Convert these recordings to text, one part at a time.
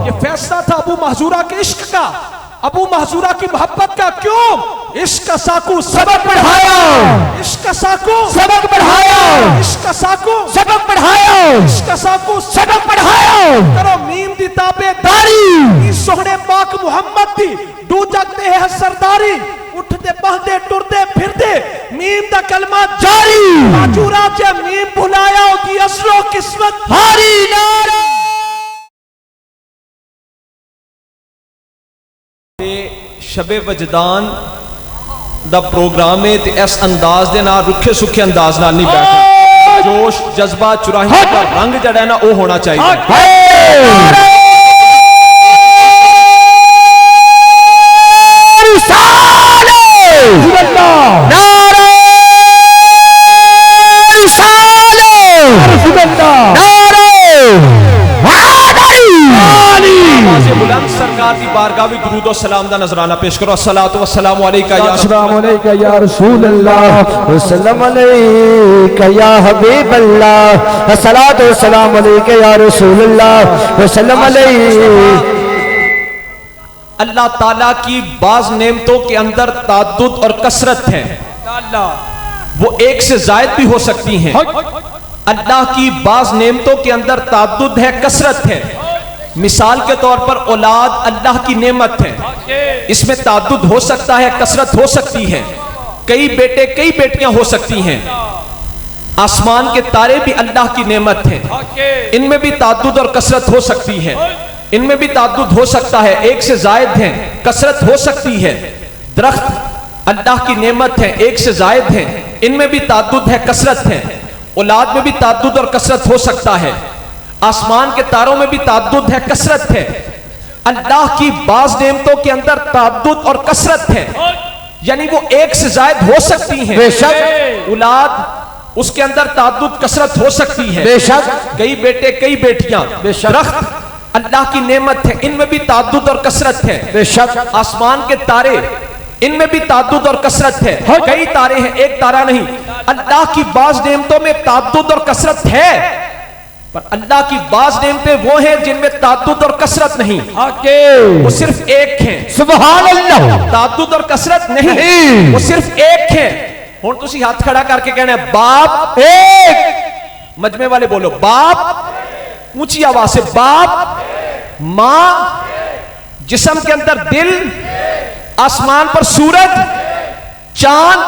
ये फैसला था अबू महजूरा के इश्क का, अबू महजूरा की मोहब्बत का। क्यों? इश्क का साकू सबक बढ़ाया, इश्क का साकू सबक बढ़ाया, इश्क का साकू सबक बढ़ाया, इश्क का साकू सबक बढ़ाया। करो मीम दी ताबेदारी, सोहने पाक मुहम्मद दी डू जाते है सरदारी। उठते बहते टुरते फिरते मीम दा कलमा जारी। महजूरा चे मीम भुलाया होती असलो किस्मत हारी। नारे शबे वजदान दा प्रोग्राम है ते इस अंदाज दे नाल रुखे सुखे अंदाज नाल नहीं बैठा। जोश जज्बा चुराही का रंग जड़ा है ना वो होना चाहिए। बुलंद सरकार की बारगाह में दुरूद और सलाम दा नजराना पेश करो। अस्सलातु वस्सलामु अलैका या अस्सलामु अलैका या रसूल अल्लाह, वस्सलामु अलैका या हबीब अल्लाह, अस्सलातु वस्सलामु अलैका या रसूल अल्लाह, वस्सलामु अलैका। अल्लाह ताला की बाज नेमतों के अंदर ताद्दुद और कसरत है, वो एक से जायद भी हो सकती हैं। अल्लाह की बाज नेमतों के अंदर ताद्दुद है, कसरत है। मिसाल के तौर पर औलाद अल्लाह की नेमत है, इसमें ताद्दुद हो सकता है, कसरत हो सकती है। कई बेटे कई बेटियां हो सकती हैं। आसमान के तारे भी अल्लाह की नेमत हैं, इनमें भी ताद्दुद और कसरत हो सकती है। इनमें भी ताद्दुद हो सकता है, एक से जायद हैं, कसरत हो सकती है। दरख्त अल्लाह की नेमत है, एक से जायद हैं, इनमें भी ताद्दुद है, कसरत है। औलाद में भी ताद्दुद और कसरत हो सकता है। आसमान के तारों में भी ताद्दुद है, कसरत है। अल्लाह की बाज नेमतों के अंदर ताद्दुद और कसरत है, यानी वो एक से जायद हो सकती हैं। बेशक औलाद उसके अंदर ताद्दुद कसरत हो सकती है, बेशक कई बेटे कई बेटियां। दरख्त अल्लाह की नेमत है, इनमें भी ताद्दुद और कसरत है। बेशक आसमान के तारे, इनमें भी ताद्दुद और कसरत है। कई तारे हैं, एक तारा नहीं। अल्लाह की बाज नेमतों में ताद्दुद और कसरत है, पर अल्लाह की बाज नेमतें वो हैं जिनमें ताद्दुद और कसरत नहीं, वो सिर्फ एक हैं। सुभान अल्लाह। ताद्दुद और कसरत नहीं, वो सिर्फ एक है। हुण तुसी हाथ खड़ा करके कहना बाप एक, मजमे वाले बोलो बाप, ऊंची आवाज से बाप, मां, जिस्म के अंदर दिल, आसमान पर सूरज चांद,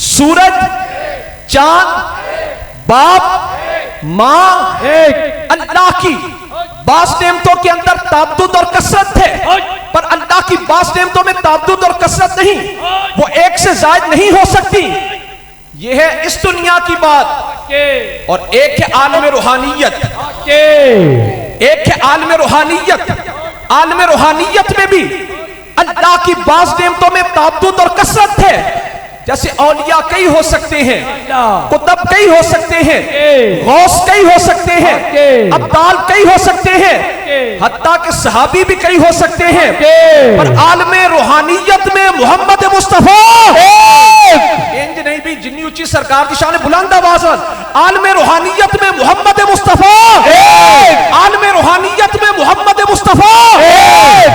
सूरज चांद, बाप मां एक। अल्लाह की बास नेमतों के अंदर ताद्दुद और कसरत है, पर अल्लाह की बास नेमतों में ताद्दुद और कसरत नहीं, वो एक से जायद नहीं हो सकती। ये है इस दुनिया की बात। और एक है आलम रूहानियत, एक है आलम रूहानियत। आलम रूहानियत में भी अल्लाह की बास नेमतों में ताद्दुद और कसरत है। जैसे औलिया कई हो सकते हैं, कुतब कई हो सकते हैं, गौस कई हो सकते हैं, अब्दाल कई हो सकते हैं, हत्ता के सहाबी भी कई हो सकते हैं, पर आलमे रूहानियत में मोहम्मद मुस्तफा इंज नहीं भी जिन्नी ऊंची सरकार की शान बुलंद आवाज। आलमे रूहानियत में मोहम्मद मुस्तफा, आलमे रूहानियत में मोहम्मद मुस्तफा,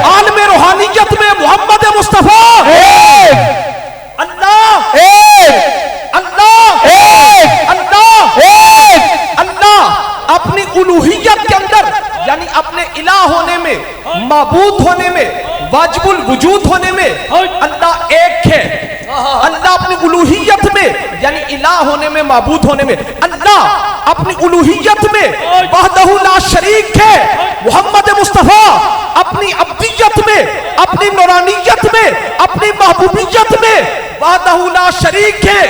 आलमे रूहानियत में मोहम्मद मुस्तफा। अल्लाह एक, अल्लाह एक, अल्लाह एक। अल्लाह अपनी उलूहियत के अंदर, यानी अपने इलाह होने में, माबूद होने में, वाजिबुल वजूद होने में अल्लाह एक है। अल्लाह अपनी उलूहियत में, यानी इलाह होने में, माबूद होने में, अल्लाह अपनी उलूहियत में वहदहू ला शरीक है। मोहम्मद मुस्तफा अपनी अब्दियत में, अपनी नूरानियत में, अपनी महबूबियत में वहदहू ला शरीक है।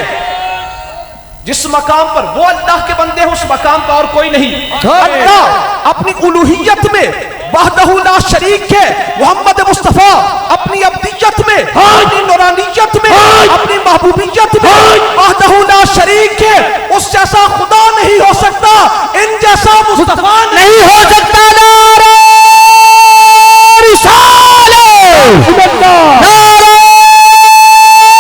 जिस मकाम पर वो अल्लाह के बंदे हैं, उस मकाम पर और कोई नहीं। अल्लाह अपनी उलूहियत में वहदहू ला शरीक है। मोहम्मद मुस्तफा अपनी अब्दियत में, अपनी नूरानियत में, अपनी महबूबियत में वहदहू ला शरीक है। उस जैसा खुदा नहीं हो सकता, इन जैसा मुस्तफा नहीं हो सकता। नारे रिसालत, नारे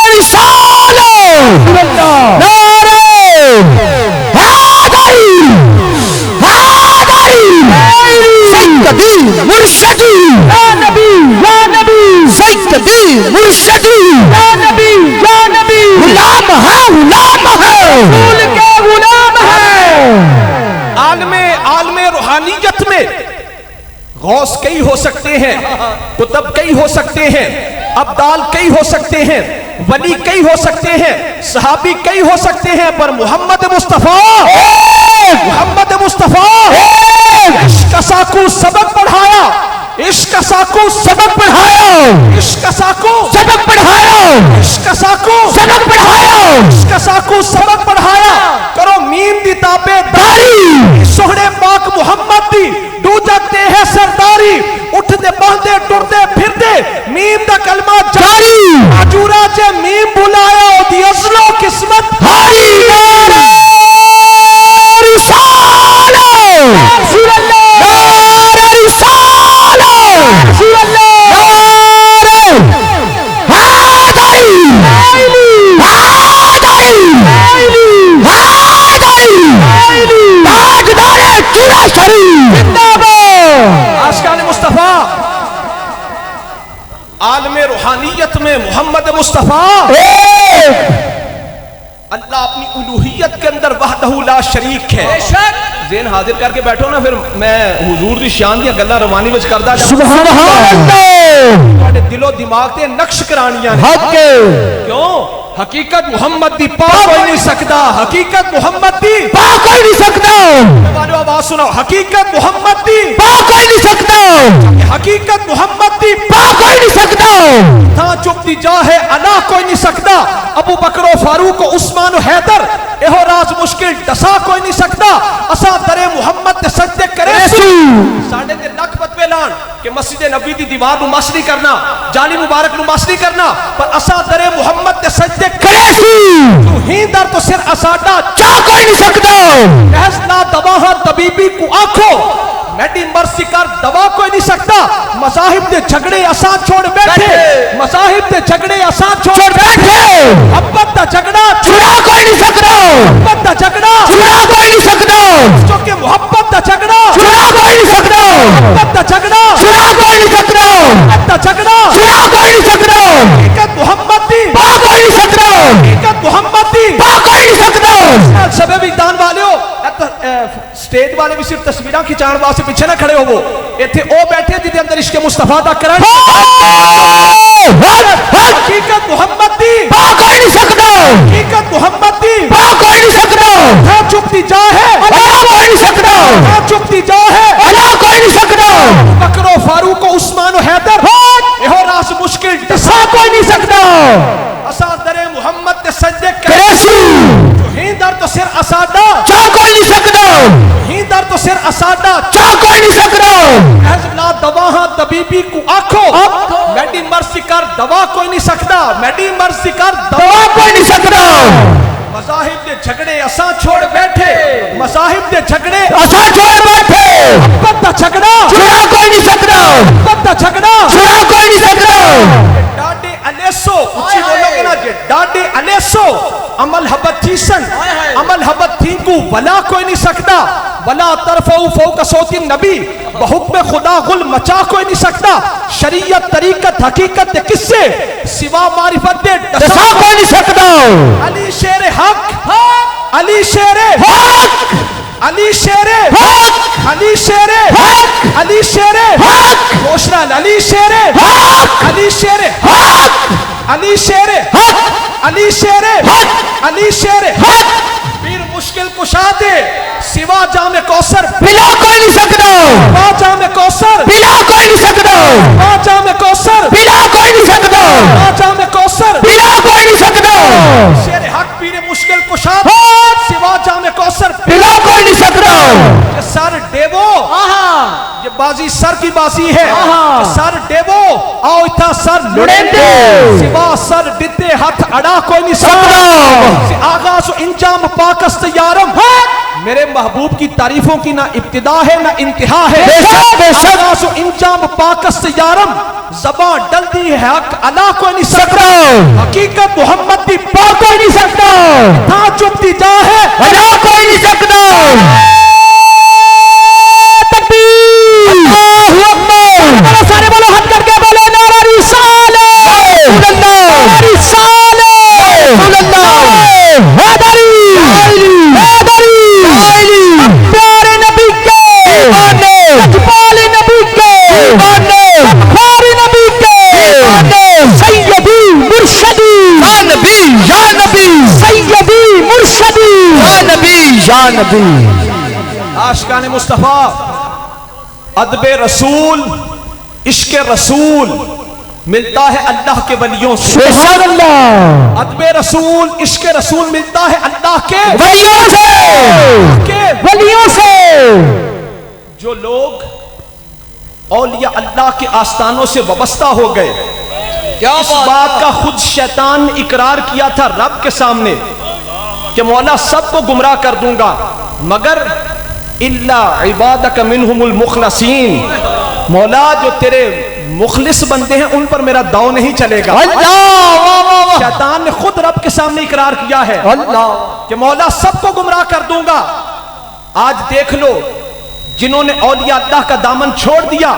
रिसालत, नारे हैदरी, हैदरी, सैयदी मुर्शदी या नबी या नबी, सैयदी मुर्शदी या नबी या नबी, गुलाम है रसूल के गुलाम है। आलमे रूहानियत में गौस कई हो सकते हैं, कुतब कई हो सकते हैं, अब्दाल कई हो सकते हैं, वली कई हो सकते हैं, सहाबी कई हो सकते हैं, पर मोहम्मद मुस्तफा इश्क साकू सबक पढ़ाया, इश्क साकू सबक पढ़ाया, इश्क साकू सबक पढ़ाया, इश्क साकू सबक पढ़ाया, इश्क साकू सबक पढ़ाया। करो मीम दी ताबेदारी, सोहने पाक मोहम्मद दी डू जाते हैं सरदारी, उठते बहते टुरते फिरते मीम दा कलमा जारी, आजूरा चे मीम बुलाया ओदी असलो किस्मत हारी। आलमे रूहानियत में मोहम्मद मुस्तफा, अल्लाह अपनी उलूहियत के अंदर वहदहू ला शरीक है। ज़हन हाजिर करके बैठो ना, फिर मैं हुजूर दी शान दी गल्लां रवानी विच करदा जा। सुभान अल्लाह, तुहाडे दिलो दिमाग ते नक्श करानियां ने। हक क्यों? हकीकत मोहम्मद दी पा कोई नहीं सकता, हकीकत मोहम्मद दी पा कोई नहीं सकता। वालो आवाज सुनो, हकीकत मोहम्मद दी पा कोई नहीं सकता, हकीकत मोहम्मद दी पा कोई नहीं सकता। था चुपती जा है अना कोई नहीं सकता, अबू बकरो फारूक उस्मान हैदर एहो राज मुश्किल डसा कोई नहीं सकता। असा दरे मोहम्मद ते सजदे करे साडे ते लख बतवे लान कि मस्जिद नबी दी दीवार नु मस नहीं करना, जानी मुबारक नु मस नहीं करना, पर असा दरे मोहम्मद ते सजदे करे तू ही दर तो सिर असाडा चा कोई नहीं सकता। फैसला दवा तबीबी को आंखो मेडी मर्सी कर दवा कोई नहीं सकता। मज़ाहिब दे झगड़े असा छोड़ बैठे, मज़ाहिब दे झगड़े असा छोड़ बैठे, मोहब्बत दा झगड़ा छुड़ा कोई नहीं सकता, मोहब्बत दा झगड़ा छुड़ा कोई नहीं सकता, क्योंकि मोहब्बत दा झगड़ा छुड़ा कोई नहीं सकता, मोहब्बत दा झगड़ा छुड़ा कोई नहीं सकता, मोहब्बत दा झगड़ा छुड़ा कोई नहीं सकता। हकीकत मोहम्मद दी पा कोई नहीं सकता, हकीकत मोहम्मद दी पा कोई नहीं सकता। सबे विद्वान वालियो स्टेज वाले भी सिर्फ तस्वीरां खिंचाण वास्ते पीछे ना खड़े होवो, इत्थे ओ बैठे जिदे अंदर इश्क मुस्तफा दा करन। हकीकत मोहम्मद दी पा कोई नहीं सकता, हकीकत मोहम्मद दी पा कोई नहीं सकता। था चुपती जा है अल्लाह कोई नहीं सकता, था चुपती जा है अल्लाह कोई नहीं सकता। बकरो फारूक उस्मान हैदर एहो रास मुश्किल डसा कोई नहीं सकता। असा दरे मोहम्मद ते सजदे करेसी ही दर तो सिर असाडा चा कोई नहीं सकता, ही दर तो सिर असाडा चा कोई नहीं सकता। फैसला दवा तबीबी को आंखो मेडी मर्सी कर दवा कोई नहीं सकता, मेडी मर्सी कर दवा कोई नहीं सकता। मज़ाहिब दे झगड़े असा छोड़ बैठे, मज़ाहिब दे झगड़े असा छोड़ बैठे, मोहब्बत दा झगड़ा छुड़ा कोई नहीं सकता, मोहब्बत दा झगड़ा छुड़ा कोई नहीं सकता। डाडे अलेसो उची बोलोगे ना जे डाडे अलेसो अमल हबत थीसन, अमल हबत थी को वला कोई नहीं सकता। वला तरफऊ फौक सौती नबी बहुक्म खुदा गुल मचा कोई नहीं सकता। शरीयत तरीकत हकीकत किससे सिवा मारिफत दे दसा कोई नहीं सकता। अली शेर हक, अली शेर हक, अली शेर हक, अली शेर हक, अली शेर हक, घोषणा अली शेर हक, अली शेर हक, अली शेर हक, अली शेर हक, अली शेर हक। पीर मुश्किल कुशा दे सिवा जामे कौसर पिला कोई नहीं सकता, सिवा जामे कौसर पिला कोई नहीं सकता, सिवा जामे कौसर पिला कोई नहीं सकता, सिवा जामे कौसर पिला कोई नहीं सकता। शेर हक पीर मुश्किल कुशा सिवा जामे कौसर पिला कोई नहीं सकता। ये सर डेवो ये बाजी सर की बाजी है, सर डेवो आओ इतना सर लुड़ेंदे सिवा सर डिते हाथ अड़ा कोई नहीं सकता। आगाज इंजाम पाकस्त यारम मेरे महबूब की तारीफों की ना इब्तिदा है ना इंतहा है। आगाज इंजाम पाकस्त यारम ज़बां डलती है हक अला कोई नहीं सकता। हकीकत मोहम्मद की पा कोई नहीं सकता, था चुपती जा है अला कोई नहीं सकता। अल्लाहु अकबर। नबी। आशिकाने मुस्तफा, अदबे रसूल, इश्क रसूल मिलता है अल्लाह के वलियों से। सुभान अल्लाह। अदबे रसूल, इश्क रसूल मिलता है अल्लाह के वलियों से। जो लोग औलिया अल्लाह के आस्थानों से वाबस्ता हो गए, क्या इस बात का खुद शैतान ने इकरार किया था रब के सामने कि मौला सबको गुमराह कर दूंगा मगर इल्ला इबादक मिनहुमुल मुखलसीन, मौला जो तेरे मुखलिस बंदे हैं उन पर मेरा दाव नहीं चलेगा। अल्लाह, शैतान ने खुद रब के सामने इकरार किया है अल्लाह कि मौला सबको गुमराह कर दूंगा। आज देख लो, जिन्होंने औलिया अल्लाह का दामन छोड़ दिया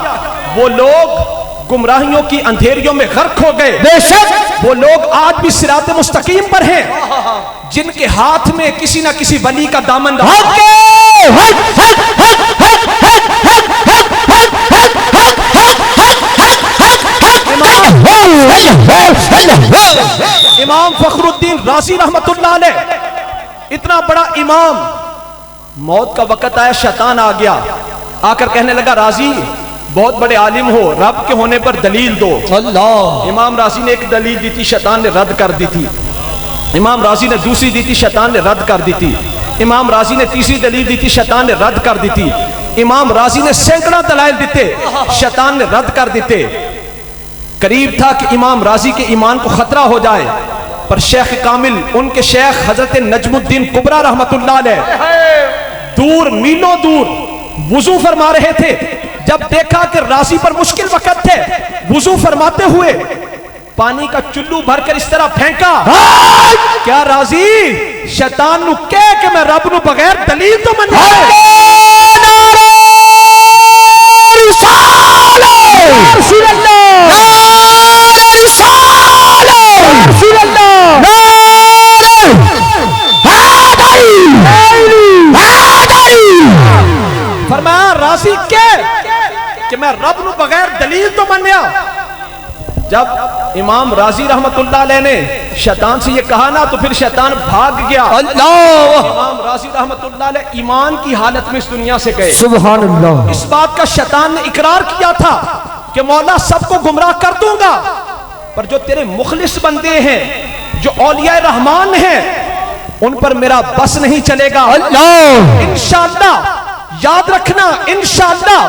वो लोग गुमराहियों की अंधेरियों में गर्क हो गए। बेशक वो लोग आज भी सिरात मुस्तकीम पर हैं, जिनके हाथ में किसी ना किसी वली का दामन इमाम फखरुद्दीन राजी रहमतुल्लाह अलैह, इतना बड़ा इमाम, मौत का वक्त आया, शैतान आ गया, आकर कहने लगा राजी बहुत बड़े आलिम हो, रब के होने पर दलील दो। अल्लाह। इमाम राजी ने एक दलील दी थी, शैतान ने रद्द कर दी थी। इमाम राजी ने दूसरी दी थी, शैतान ने रद्द कर दी थी। इमाम राजी ने तीसरी दलील दी थी, शैतान ने रद्द कर दी थी। इमाम राजी ने सैकड़ा दलाइल देते, शैतान ने रद्द कर देते। करीब था कि इमाम राजी के ईमान को खतरा हो जाए, पर शेख कामिल, उनके शेख हजरत नजमुद्दीन कुबरा रहमतुल्लाह अलैह दूर मीलों दूर वुजू फरमा रहे थे। जब देखा कि राजी पर मुश्किल वक्त थे, वुजू फरमाते हुए पानी का चुल्लू भरकर इस तरह फेंका, क्या राजी शैतान नु कह के मैं रब नु बगैर दलील तो मन फरमाया राजी के कि मैं रब नु बगैर दलील तो मन्या। जब इमाम राजी रहमतुल्लाह अलैह ने शैतान से ये कहा ना, तो फिर शैतान भाग गया। अल्लाह। इमाम राजी रहमतुल्लाह अलैह ईमान की हालत में इस दुनिया से गए। सुभान अल्लाह। इस बात का शैतान ने इकरार किया था कि मौला सबको गुमराह कर दूंगा, पर जो तेरे मुखलिस बंदे हैं, जो औलिया रहमान हैं, उन पर मेरा बस नहीं चलेगा। अल्लाह। इंशाअल्लाह याद रखना, इंशाअल्लाह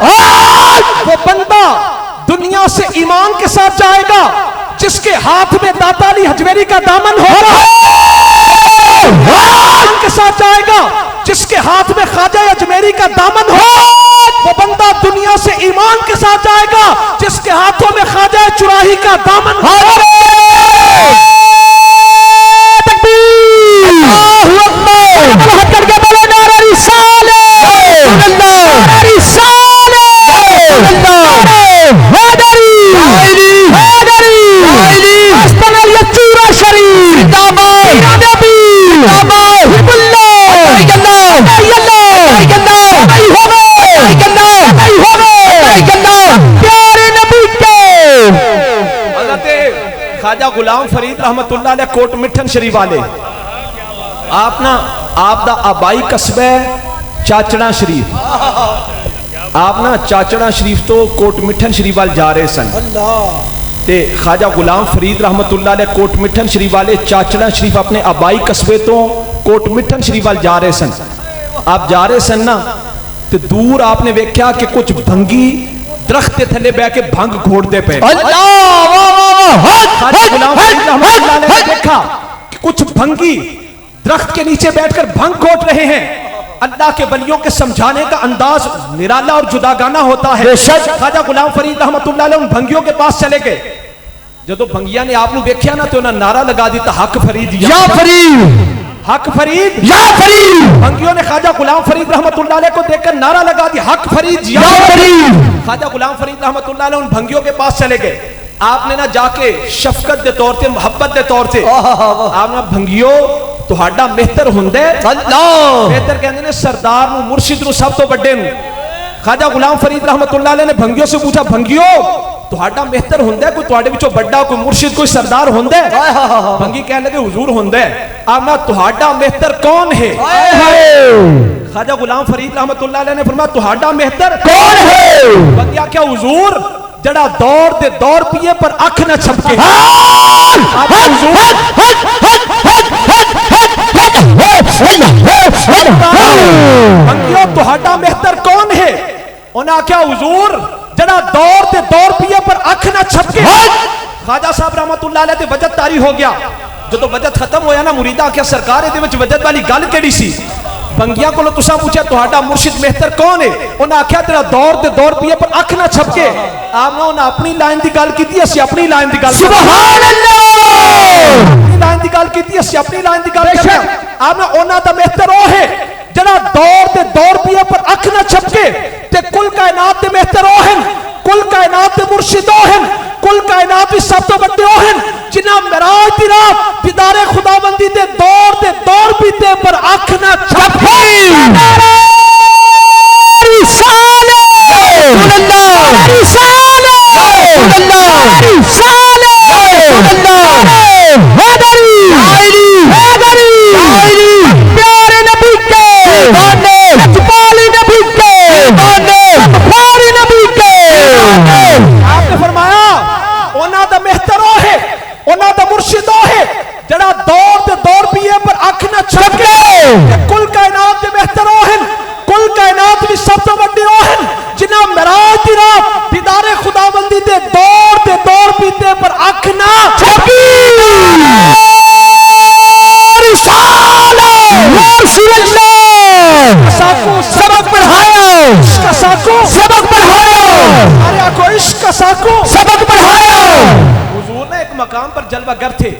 वो बंदा दुनिया से ईमान के साथ जाएगा जिसके हाथ में दाता अली हजवेरी का दामन हो रहा है, के साथ जाएगा जिसके हाथ में ख्वाजा अजमेरी का दामन हो। वो बंदा दुनिया से ईमान के साथ जाएगा जिसके हाथों में ख्वाजा चुराही का दामन हो। ख्वाजा गुलाम फरीद रहमतुल्लाह अलैह कोट मिठन शरीफ वाले, आप ना आप दा आबाई कस्बे चाचड़ा शरीफ, आप ना चाचड़ा शरीफ तो कोट मिठन शरीफ वाल जा रहे सन। ते ख्वाजा गुलाम फरीद रहमतुल्लाह अलैह कोट मिठन शरीफ वाले चाचड़ा शरीफ अपने आबाई कस्बे तो कोट मिठन शरीफ वाल जा रहे सन। आप जा रहे सन ना, तो दूर आपने वेख्या कि कुछ भंगी दरख्त के थले बह के भंग घोड़ते पे। ख्वाजा गुलाम फरीद रहमतुल्लाह अलैह ने देखा कि कुछ भंगी दरख्त के नीचे बैठकर भंग घोट रहे हैं। अल्लाह के वलियों के समझाने का अंदाज निराला और जुदागाना होता है। ख्वाजा गुलाम फरीद रहमतुल्लाह अलैह उन भंगियों के पास चले गए। जो भंगिया ने आपने देखा ना, तो ना नारा लगा दी था, हक फरीद या फरीद, हक फरीद या फरीद। भंगियों ने ख्वाजा गुलाम फरीद रहमतुल्लाह अलैह को देखकर नारा लगा दी, हक फरीद या फरीद। ख्वाजा गुलाम फरीद रहमतुल्लाह अलैह उन भंगियों के पास चले गए। आपने ना जाके शफकत के तौर से, मोहब्बत के तौर से आपने भंगियो तुहाडा मेहतर हुंदे अल्लाह, मेहतर कहंदे ने सरदार नु, मुर्शिद नु, सब तो बड़े नु। ख्वाजा गुलाम फरीद रहमतुल्लाह अलैह ने भंगियों से पूछा, भंगियो ਤੁਹਾਡਾ ਮਿਹਤਰ ਹੁੰਦਾ ਕੋਈ ਤੁਹਾਡੇ ਵਿੱਚੋਂ ਵੱਡਾ ਕੋਈ ਮੁਰਸ਼ਿਦ ਕੋਈ ਸਰਦਾਰ ਹੁੰਦਾ ਬੰਗੀ ਕਹਿਣ ਲੱਗੇ हुजूर ਹੁੰਦਾ आमना ਤੁਹਾਡਾ ਮਿਹਤਰ कौन है ख्वाजा गुलाम फरीद रहमतुल्लाह अलैह ने फरमाया ਤੁਹਾਡਾ ਮਿਹਤਰ कौन है बंगी आख्या हुजूर जड़ा दौर दे दौर पिए पर अख न छपके बंगियों ਤੁਹਾਡਾ ਮਿਹਤਰ कौन है उन्हें आख्या हुजूर जड़ा दौर ते दौर पिए पर अख ना छपके ख्वाजा साहब रहमतुल्लाह अलैह ते वजद तारी हो गया जो तो वजद खत्म होया ना मुरीदा आख्या सरकार इहदे विच वजद वाली गल केड़ी सी बंगिया को तुसा पूछा तुहाडा मुर्शिद मेहतर कौन है उन्हें आख्या तेरा दौर ते दौर पिए पर अख ना छपके आपने उन्हें अपनी लाइन की गल की असी अपनी लाइन की गल सुभान अल्लाह अपनी लाइन की गल की असी अपनी लाइन की गल आपने उन्हां दा मेहतर ओ है जड़ा दौर ते दौर पिए पर अख ना छपके ते कुल कायनात दे मेहतर ओ हैं कुल कायनात दे मुर्शिद ओ हैं कुल कायनात भी सब तो बड़े ओ हैं जिन्हां मेराज दी रात दीदारे खुदाबंदी दे दौर पीते पर अख ना छपके रिसाले अल्लाह रिसाले अल्लाह रिसाले अल्लाह हैदरी हैदरी प्यारे नबी के गाने लजपाली नबी के गाने फारी नबी के आपने फरमाया उन्हां दा मेहतर ओ है उन्हां दा मुर्शिद ओ है जड़ा दौर ते दौर पिए पर अख ना छपके कुल कायनात दे मेहतर ओ हैं कुल कायनात भी सब तो बड़े ओ हैं जिन्हां मेराज दी रात दीदारे खुदाबंदी दे दौर पीते पर अख ना छपकी सबक पढ़ाया इसका साको सबक पढ़ाया अरे को इश्क साको सबक पढ़ाया हुजूर ने एक मकाम पर जलवागर थे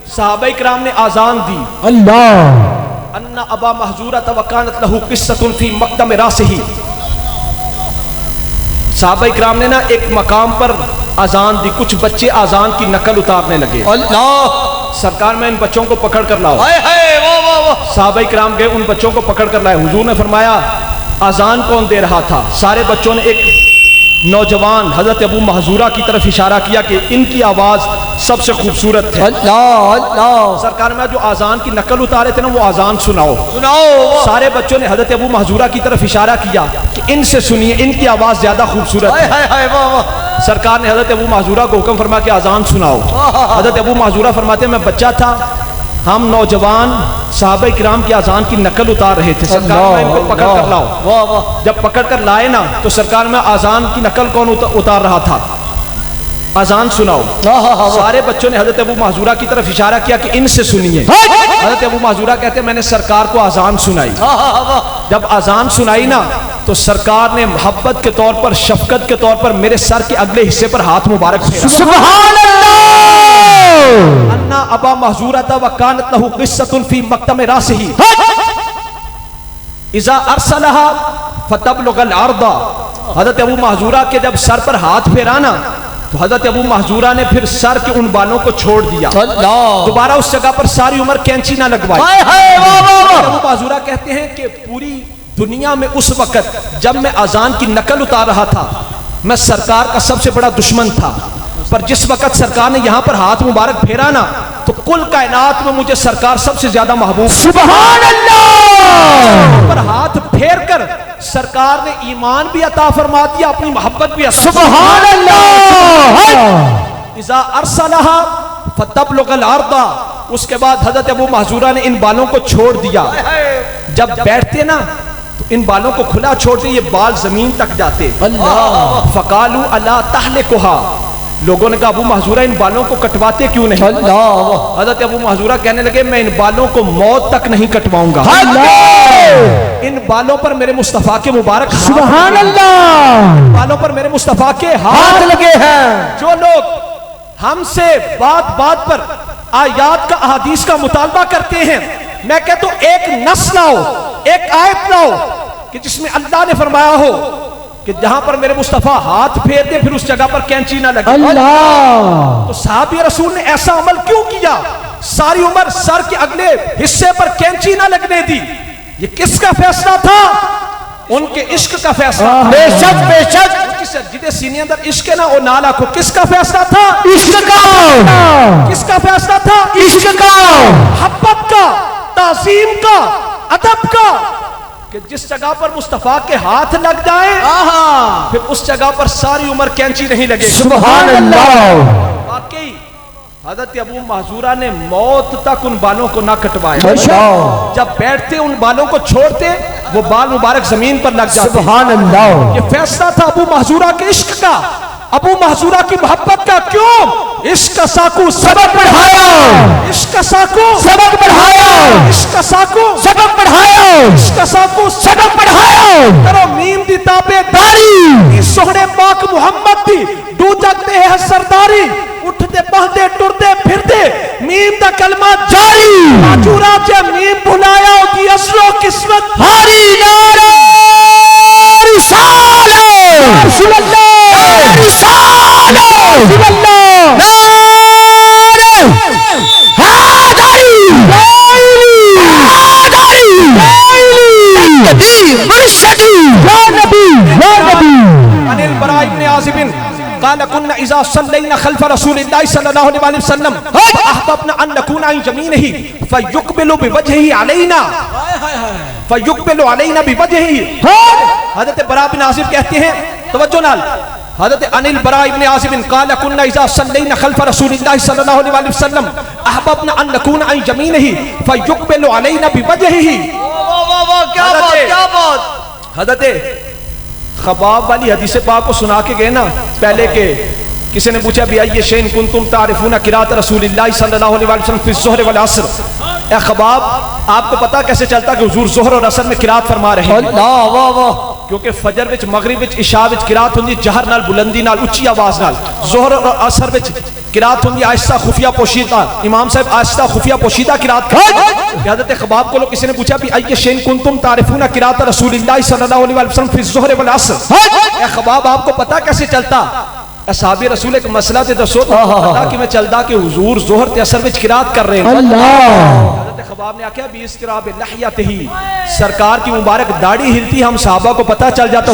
सहाबाए किराम ने आजान दी अल्लाह अन्ना अबा महजूरा वकानत लहू किस्सतुन फी मक़दम रासिही सहाबाए किराम ने ना एक मकाम पर आजान दी कुछ बच्चे आजान की नकल उतारने लगे अल्लाह सरकार में इन बच्चों को पकड़ कर लाओ सहाबाए किराम गए उन बच्चों को पकड़ कर लाए हुजूर ने फरमाया आजान कौन दे रहा था सारे बच्चों ने एक नौजवान हजरत अबू महजूरा की तरफ इशारा किया कि इनकी आवाज सबसे खूबसूरत है अल्लाह अल्लाह सरकार में जो आजान की नकल उतारे थे ना वो आजान सुनाओ सारे बच्चों ने हजरत अबू महजूरा की तरफ इशारा किया कि इनसे सुनिए इनकी आवाज ज्यादा खूबसूरत है सरकार ने हजरत अबू महजूरा को हुक्म फरमा के आजान सुनाओ हजरत अबू महजूरा फरमाते मैं बच्चा था हम नौजवान सहाबाए किराम की आजान की नकल उतार रहे थे सरकार में इनको पकड़ कर लाओ जब पकड़ कर लाए ना तो सरकार में आजान की नकल कौन उतार रहा था आजान सुनाओ सारे बच्चों ने हजरत अबू महजूरा की तरफ इशारा किया कि इनसे सुनिए हजरत अबू महजूरा कहते मैंने सरकार को आजान सुनाई जब आजान सुनाई ना तो सरकार ने मोहब्बत के तौर पर शफकत के तौर पर मेरे सर के अगले हिस्से पर हाथ मुबारक फेरा सुभान अल्लाह अन्ना अबा महजूरा वकानत लहू किस्सतुन फी मक़दम रासिही इज़ा अरसलहा फतबलुगल अर्दा हजरत अबू महजूरा के जब सर पर हाथ फेरा ना तो हजरत अबू महजूरा ने फिर सर के उन बालों को छोड़ दिया दोबारा उस जगह पर सारी उम्र कैंची ना लगवाई अबू महजूरा कहते हैं कि पूरी दुनिया में उस वक्त जब मैं अजान की नकल उतार रहा था मैं सरकार का सबसे बड़ा दुश्मन था पर जिस वक्त सरकार ने यहाँ पर हाथ मुबारक फेरा ना तो कुल कायनात में मुझे सरकार सबसे ज्यादा महबूब सुभान अल्लाह पर हाथ फेर कर सरकार ने ईमान भी अता फरमा दिया अपनी मोहब्बत भी सुभान अल्लाह इज़ा अरसलहा फतबलुगल अर्दा उसके बाद हजरत अबू महजूरा ने इन बालों को छोड़ दिया जब बैठते ना तो इन बालों को खुला छोड़ते ये बाल जमीन तक जाते अल्लाह फकालू अला तहलिकुहा लोगों ने कहा अबू महजूरा इन बालों को कटवाते क्यों नहीं हजरत अबू महजूरा कहने लगे मैं इन बालों को मौत तक नहीं कटवाऊंगा इन बालों पर मेरे मुस्तफा के मुबारक सुभान अल्लाह बालों पर मेरे मुस्तफा के हाथ लगे हैं जो लोग हमसे बात बात पर आयात का अहादीस का मुतालबा करते हैं मैं कहता हूं एक नस लाओ एक आयत लाओ कि जिसमें अल्लाह ने फरमाया हो कि जहां पर मेरे मुस्तफा हाथ फेर दे फिर उस जगह पर कैंची ना लगे अल्लाह तो साहबी रसूल ने ऐसा अमल क्यों किया सारी उम्र सर के अगले हिस्से पर कैंची ना लगने दी ये किसका फैसला था उनके इश्क का फैसला। बेशक बेशक जिदे सीने अंदर इश्क है ना वो ना लाखो। किसका फैसला था? इश्क का। किसका फैसला था? इश्क का, मोहब्बत का, ताज़ीम का, अदब का। कि जिस जगह पर मुस्तफा के हाथ लग जाए फिर उस जगह पर सारी उम्र कैंची नहीं लगे। सुभान अल्लाह। वाकई हज़रत अबू महजूरा ने मौत तक उन बालों को ना कटवाया। जब बैठते उन बालों को छोड़ते वो बाल मुबारक जमीन पर लग जाते। सुभान अल्लाह। ये फैसला था अबू महजूरा के इश्क का, अबू महजूरा की मोहब्बत का। क्यों? इश्क का साकू सबक बढ़ाया, इश्क का साकू सबक बढ़ाया, इश्क का साकू सबक बढ़ाया, इश्क का साकू सबक बढ़ाया। करो मीम दी ताबेदारी, सोहने पाक मुहम्मद दी डू जगते है सरदारी। उठते बहते टुरते फिरते मीम दा कलमा जारी। महजूरा जे मीम भुलाया ओदी असलो किस्मत हारी। नारे रिसालत, रसूल अल्लाह, रिसालत, रसूल अल्लाह, नारे हैदरी, हैदरी, हैदरी मुर्शिदी, या नबी, या नबी। अनिल बरा इब्न आज़िब क़ाल कुन्ना इज़ा सल्लैना खल्फ़ रसूलिल्लाह सल्लल्लाहु अलैहि वसल्लम अहबबना अन नकूना अन यमीनिही फयुक़बिलु बिवजहिही अलैना, फयुक़बिलु अलैना बिवजहिही। हज़रत बरा बिन आज़िब कहते हैं, तवज्जो नाल, हज़रत अनिल बरा इब्न आज़िब क़ाल कुन्ना इज़ा सल्लैना खल्फ़ रसूलिल्लाह सल्लल्लाहु अलैहि वसल्लम अहबबना अन नकूना अन यमीनिही फयुक़बिलु अलैना बिवजहिही। क्या बात, क्या बात। हज़रत खबाब वाली हदीस पाक को सुना के गए ना पहले के। किसी ने पूछा भी आइए शेन कुंतुम तारिफूना किरात रसूलिल्लाह सल्लल्लाहु अलैहि वसल्लम फी ज़ुहर वल असर। ए खबाब, आपको पता कैसे चलता कि हुजूर ज़ोहर और असर में किरात फरमा रहे हैं? वाह वाह वाह। क्योंकि फजर विच, मगरिब विच, इशा विच किरात हुंदी जहर नाल, बुलंदी नाल, उच्ची आवाज नाल। ज़ोहर और असर विच किरात हुंदी आहिस्ता खुफिया पोशीदा। इमाम साहब आहिस्ता खुफिया पोशीदा किरात करते। हज़रत खबाब को किसी ने पूछा भी आइए शेन कुंतुम तारिफूना किरात रसूलिल्लाह सल्लल्लाहु अलैहि वसल्लम फी ज़ुहर वल असर। ए खबाब, आपको पता कैसे चलता? असहाबे रसूल एक मसला ते दसो तो पता कि मैं चलता कि हुजूर ज़ोहर ते असर विच किरात कर रहे हैं। हज़रत खबाब ने आख्या भी इस्तिराब लहयतिही, सरकार की मुबारक दाढ़ी हिलती हम सहाबा को पता चल जाता।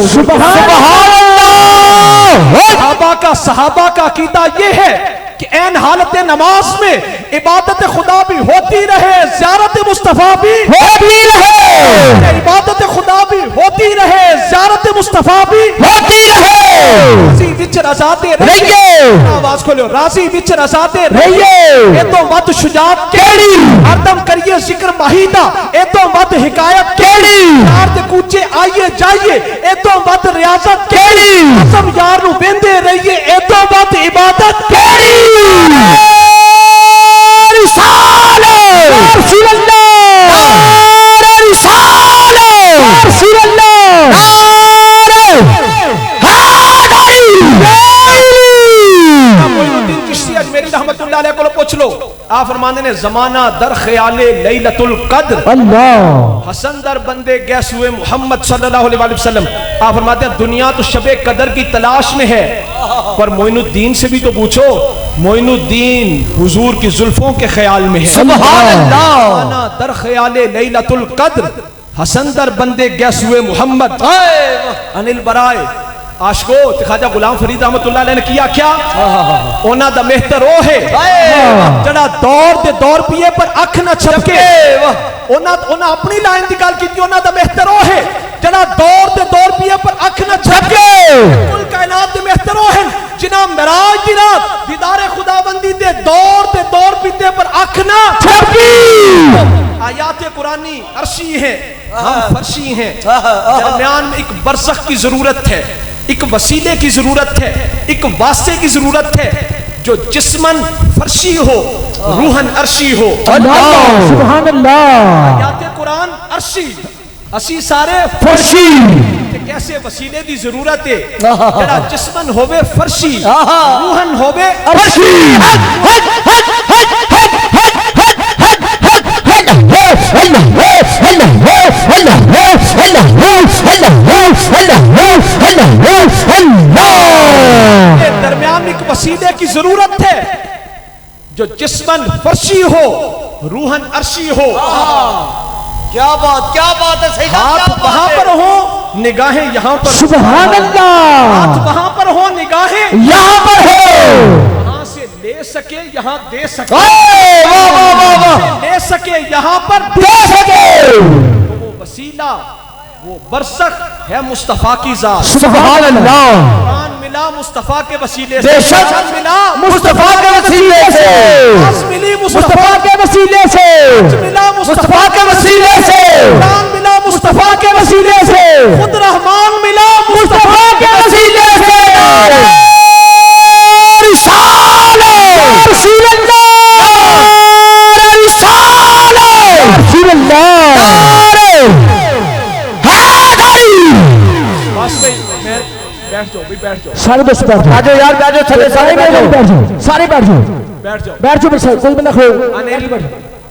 सहाबा का अकीदा ये है कि ऐन हालत नमाज में इबादत खुदा भी होती रहे, ज़ियारत मुस्तफा भी होती रहे, इबादत खुदा भी होती रहे, ज़ियारत मुस्तफा भी होती रहे। राज़ी विच रज़ाते रहिए, आवाज खोलो, राज़ी विच रज़ाते रहिए। ए तो मत शुजात केड़ी, हरदम करिए जिक्र माहीदा। ए तो मत हिकायत केड़ी, यार दे कूचे आइए जाइए। ए तो मत रियाजत केड़ी, सब यार नु बेंदे रहिए। ए तो मत इबादत केड़ी। पूछ लो, आप फरमाने ने जमाना दर ख्याले लैलतुल कद्र, अल्लाह हसन दर बंदे गैस हुए मोहम्मद सल्लल्लाहु अलैहि वसल्लम। आप फरमाते हैं दुनिया तो शबे कदर की तलाश में है, पर मोइनुद्दीन से भी तो पूछो, मोइनुद्दीन हुजूर की जुल्फों के ख्याल में है। सुभान अल्लाह। जमाना दर ख्याले लैलतुल कद्र, हसन दर बंदे गैस हुए मोहम्मद। अनिल बराए आशको ख्वाजा गुलाम फरीद रहमतुल्लाह अलैह ने किया क्या? ओना दा मेहतर ओ है जड़ा दौर दे दौर पिए पर अख न छपके। ओना अपनी लाइन दी गल कीती, ओना दा मेहतर ओ है जड़ा दौर दे दौर पिए पर अख न छपके। कुल कायनात दे मेहतर ओ है जिना मेराज दी रात दीदार खुदाबंदी दे दौर पीते पर अख न छपकी। आयात कुरानी अर्शी है, हम फर्शी हैं, दरमियान में एक बरसख की जरूरत है, एक वसीले की जरूरत है, एक वास्ते की जरूरत है जो जिस्मन फर्शी हो, रूहन अर्शी हो। सुभान अल्लाह। आयात कुरान अर्शी, असी सारे फर्शी। कैसे वसीले की जरूरत है, जरा जिस्मन होवे फर्शी, रूहन होवे अर्शी। दरमियान एक वसीले की जरूरत है जो जिस्मन फर्शी हो, रूहन अर्शी हो। क्या बात है सही। हाथ वहां पर हो निगाहें यहाँ पर, सुभान अल्लाह, हाथ वहां पर हो, निगाहें यहाँ पर हो, यहाँ से ले सके यहाँ दे सके, वाह वाह वाह वाह, ले सके यहाँ पर दे सके, वो वसीला, वो बरसख है मुस्तफा की जात। सुभान अल्लाह, कुरान मिला मुस्तफा के वसीले से, बेशक मिला मुस्तफा के वसीले से, आज मिली मुस्तफा के वसीले से, मिला मुस्तफा के वसीले से, कुरान मिला मुस्तफा के वसीले से, खुद रहमान मिला मुस्तफा के वसीले से, बैठ जाओ, बैठ जाओ, सारे बस बैठ जाओ यार, बैठ जाओ, थले सारे बैठ जाओ, सारे बैठ जाओ, बैठ जाओ, बैठ जाओ, बस कोई भी ना खो।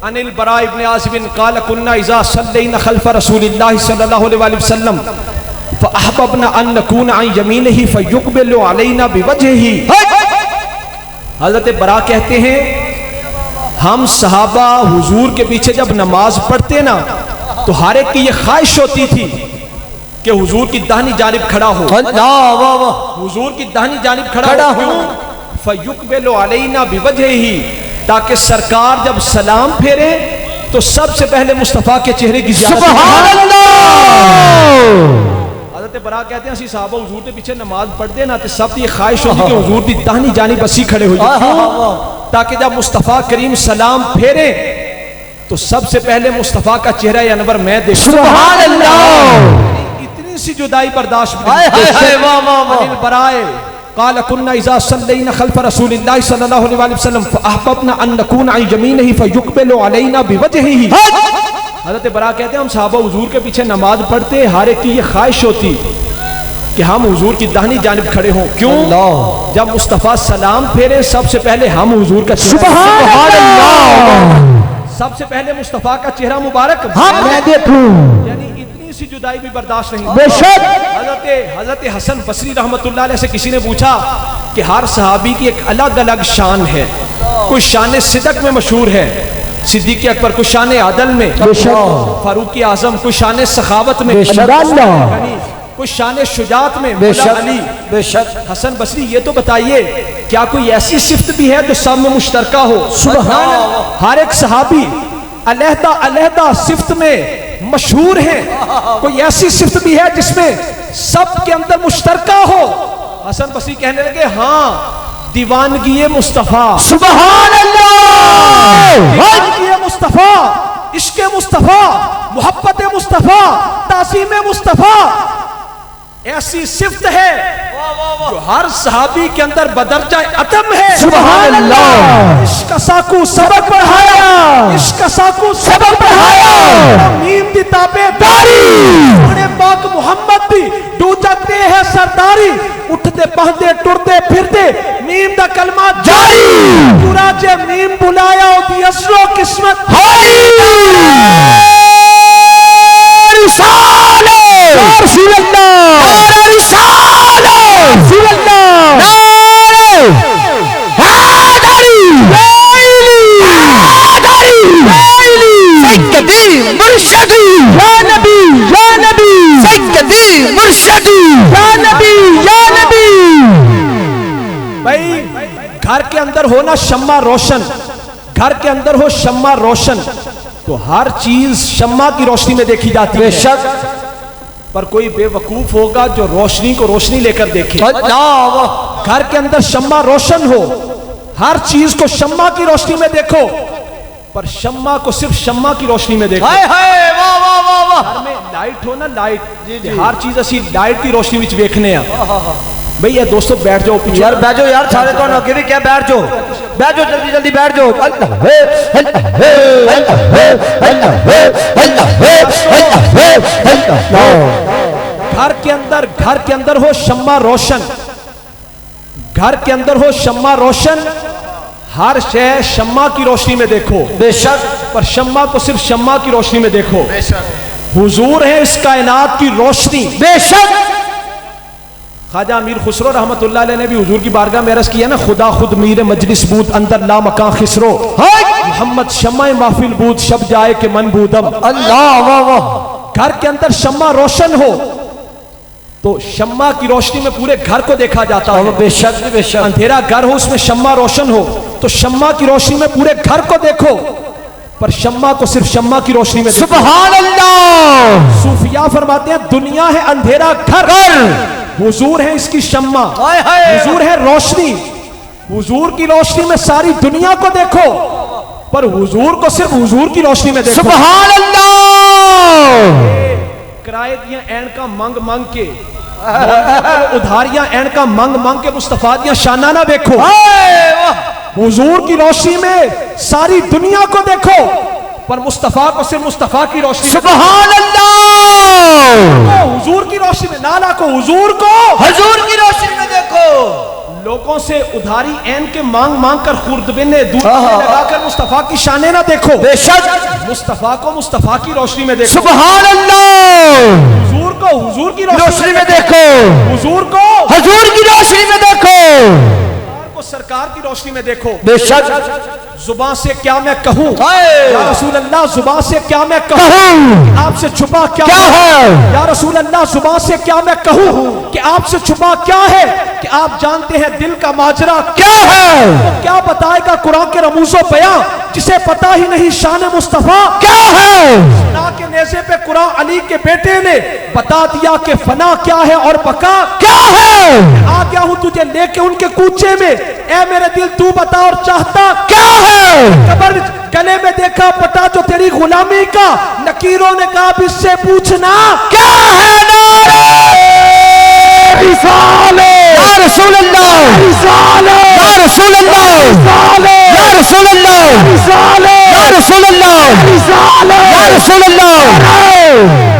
अनिल बरा इब्न आसिम क़ाल कुन्ना इज़ा सल्लैना खल्फ़ रसूलिल्लाह सल्लल्लाहु अलैहि वसल्लम फ़अहबबना अन नकूना अन यमीनिही फ़युक़बिलु अलैना बिवजहिही। हज़रत बरा कहते हैं हम सहाबा हुजूर के पीछे जब नमाज पढ़ते ना तो हर एक की ये ख्वाहिश होती थी कि हुजूर की दाहिनी जानिब खड़ा हो, हुजूर की दाहिनी जानिब खड़ा हो, फ़युक़बिलु अलैना बिवजहिही, ताकि सरकार जब सलाम फेरे तो सबसे पहले मुस्तफा के चेहरे की सुभान अल्लाह। हज़रत बरा कहते हैं असी साहबा हुजूर के पीछे नमाज पढ़ते ना तो सब ये ख्वाहिश होती कि हुजूर की दाहिनी जानिब असी खड़े हो जाए, ताकि जब मुस्तफा करीम सलाम फेरे तो सबसे पहले मुस्तफा का चेहरा अनवर मैं देखूं। सुभान अल्लाह। इतनी सी जुदाई बर्दाश्त बराए क़ाल कुन्ना इज़ा सल्लैना खल्फ़ रसूलिल्लाह सल्लल्लाहु अलैहि वसल्लम फ़अहबबना अन नकूना अन यमीनिही फ़युक़बिलु अलैना बिवजहिही। हज़रत बरा कहते हैं हम सहाबा हुजूर के पीछे नमाज पढ़ते हर एक की ये ख्वाहिश होती कि हम हुजूर की दाहिनी जानिब खड़े हों। क्यों? जब मुस्तफ़ा सलाम फेरे सबसे पहले हम हुजूर का सुभान अल्लाह, सबसे पहले मुस्तफ़ा का चेहरा मुबारक मैं देखूं। यानी इतनी सी जुदाई भी बर्दाश्त नहीं। बेशक हज़रत हसन बसरी रहमतुल्लाह अलैह से किसी ने पूछा कि हर सहाबी की एक अलग अलग शान है, कोई शान सिदक में मशहूर है, सिद्दीक़ अकबर, कोई शान आदल में, फारूक आजम, कोई शान सखावत में, कोई शान शुजात में, अली। बेशक हसन बसरी ये तो बताइए क्या कोई ऐसी सिफ्त भी है जो सब में मुश्तरका हो? सुभान अल्लाह। हर एक सहाबी अलहदा अलहदा सिफ्त में मशहूर है, कोई ऐसी सिफ्त भी है जिसमें सब के अंदर मुश्तरका हो? हसन बसरी कहने लगे हाँ, दीवानगी मुस्तफा। सुभान अल्लाह। दीवानगी मुस्तफा, इश्क मुस्तफा, मोहब्बत मुस्तफा, ताज़ीम मुस्तफा ऐसी सिफ्त है जो हर सहाबी के अंदर बदरजा अदम है। सुभान अल्लाह। इश्क साकू सबक बढ़ाया, इश्क साकू सबक बढ़ाया, नीम दी ताबेदारी, बड़े पाक मोहम्मद दी डू जाते हैं सरदारी, उठते पहनते टुरते फिरते नीम दा कलमा जारी, पूरा जे नीम बुलाया ओदी असलो किस्मत घर के अंदर हो ना शम्मा रोशन, घर के अंदर हो शम्मा रोशन तो हर चीज शम्मा की रोशनी में देखी जाती है। शक पर कोई बेवकूफ होगा जो रोशनी को रोशनी लेकर देखे। घर के अंदर शम्मा रोशन हो, हर चीज को शम्मा की रोशनी में देखो, पर शम्मा को सिर्फ शम्मा की रोशनी में देखो। घर में लाइट हो ना, लाइट, हर चीज असी लाइट की रोशनी में देखने भैया। दोस्तों बैठ जाओ पीछे यार, बैठ जाओ यार, सारे कौन अकेले क्या, बैठ जाओ, बैठ जाओ, जल्दी जल्दी बैठ जाओ। घर के अंदर हो शम्मा रोशन, घर के अंदर हो शम्मा रोशन, हर शय शम्मा की रोशनी में देखो। बेशक, पर शम्मा को सिर्फ शम्मा की रोशनी में देखो। हुजूर है इस कायनात की रोशनी। बेशक, ख्वाजा अमीर खुसरो रहमतुल्लाह अलैह ने भी हुजूर की बारगाह में अर्ज किया ना, खुदा खुद मीर मजलिस बूद अंदर ला मकान खिसरो, मोहम्मद शम्मा महफिल बूद शब जाए के मन बूदम। अल्लाह वाह वाह। घर के अंदर शम्मा रोशन हो, तो शम्मा की रोशनी में पूरे घर को देखा जाता है। बेशक बेशक। अंधेरा घर हो उसमें शम्मा रोशन हो तो शम्मा की रोशनी में पूरे घर को देखो, पर शम्मा को सिर्फ शम्मा की रोशनी में देखो। सुभान अल्लाह। सूफिया फरमाते हैं दुनिया है अंधेरा घर, हुजूर है इसकी शम्मा, हुजूर है रोशनी। हुजूर की रोशनी में सारी दुनिया को देखो, पर हुजूर को सिर्फ हुजूर की रोशनी में देखो। सुभान अल्लाह। किराए दिया एंड का मंग मंग के, उधारियां एंड का मंग मंग के मुस्तफा दिया शाना ना देखो। हुजूर की रोशनी में सारी दुनिया को देखो, पर मुस्तफा को सिर्फ मुस्तफा की रोशनी। सुभान अल्लाह। हुजूर की रोशनी में नाला को, हुजूर को हुजूर की रोशनी में देखो। लोगों से उधारी एन के मांग मांग कर खुर्दबिने दूध लगाकर मुस्तफा की शाने ना देखो। बेशक। मुस्तफा को मुस्तफा की रोशनी में देखो। सुभान अल्लाह। हुजूर को हुजूर की रोशनी में देखो, हुजूर को हुजूर की रोशनी में देखो, सरकार को सरकार की रोशनी में देखो। बेशक। जुबान से क्या मैं कहूँ या रसूल अल्लाह, जुबान से क्या मैं कहूँ आपसे छुपा क्या है या रसूल अल्लाह, जुबान से क्या मैं कहूँ कि आपसे छुपा क्या है, कि आप जानते हैं दिल का माजरा क्या है। तो क्या बताएगा कुरान के रमूजो बयां, जिसे पता ही नहीं शान मुस्तफा क्या है। ना के नेज़े पे कुरान अली के बेटे ने बता दिया कि फना क्या है और बका क्या है। आ गया हूं तुझे लेके उनके कूचे में, ए मेरे दिल तू बता और चाहता क्या है। कबर गले में देखा पटा जो तेरी गुलामी का, नकीरों ने कहा अब इससे पूछना क्या है। रिसाले या रसूल अल्लाह, रिसाले या रसूल अल्लाह, रिसाले या रसूल अल्लाह, रिसाले या रसूल अल्लाह, रिसाले या रसूल अल्लाह।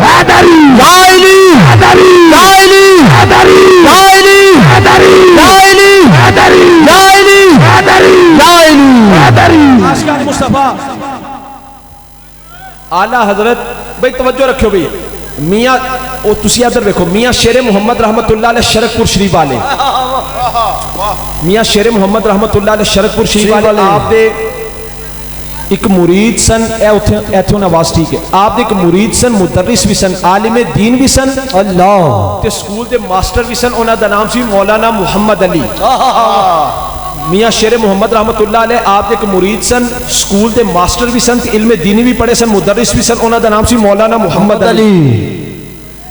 हैदरी लाइली, हैदरी लाइली, हैदरी लाइली, हैदरी लाइली, हैदरी लाइली, हैदरी लाइली, हैदरी आशिकान मुस्तफा। आला हजरत भाई तवज्जो रखियो भाई, मियाँ ओ तुसी इधर देखो, मियाँ शेर मोहम्मद रहमतुल्लाह अलैह शरकपुर शरीफ वाले, मियाँ शेर मोहम्मद रहमतुल्लाह अलैह शरकपुर शरीफ वाले आप दे एक मुरीद सन, इथों आवाज ठीक है, आप एक मुरीद सन, मुदर्रिस भी सन, आलिम दीन भी सन, अल्लाह ते स्कूल दे मास्टर भी सन। उन्हां दा नाम सी मौलाना मुहम्मद अली। मियाँ शेर मोहम्मद रहमतुल्लाह अलैह आप एक मुरीद सन, स्कूल दे मास्टर भी सन, इल्म दीनी भी पढ़े सन, मुदर्रिस भी सन। उन्हां दा नाम सी मौलाना मुहम्मद अली।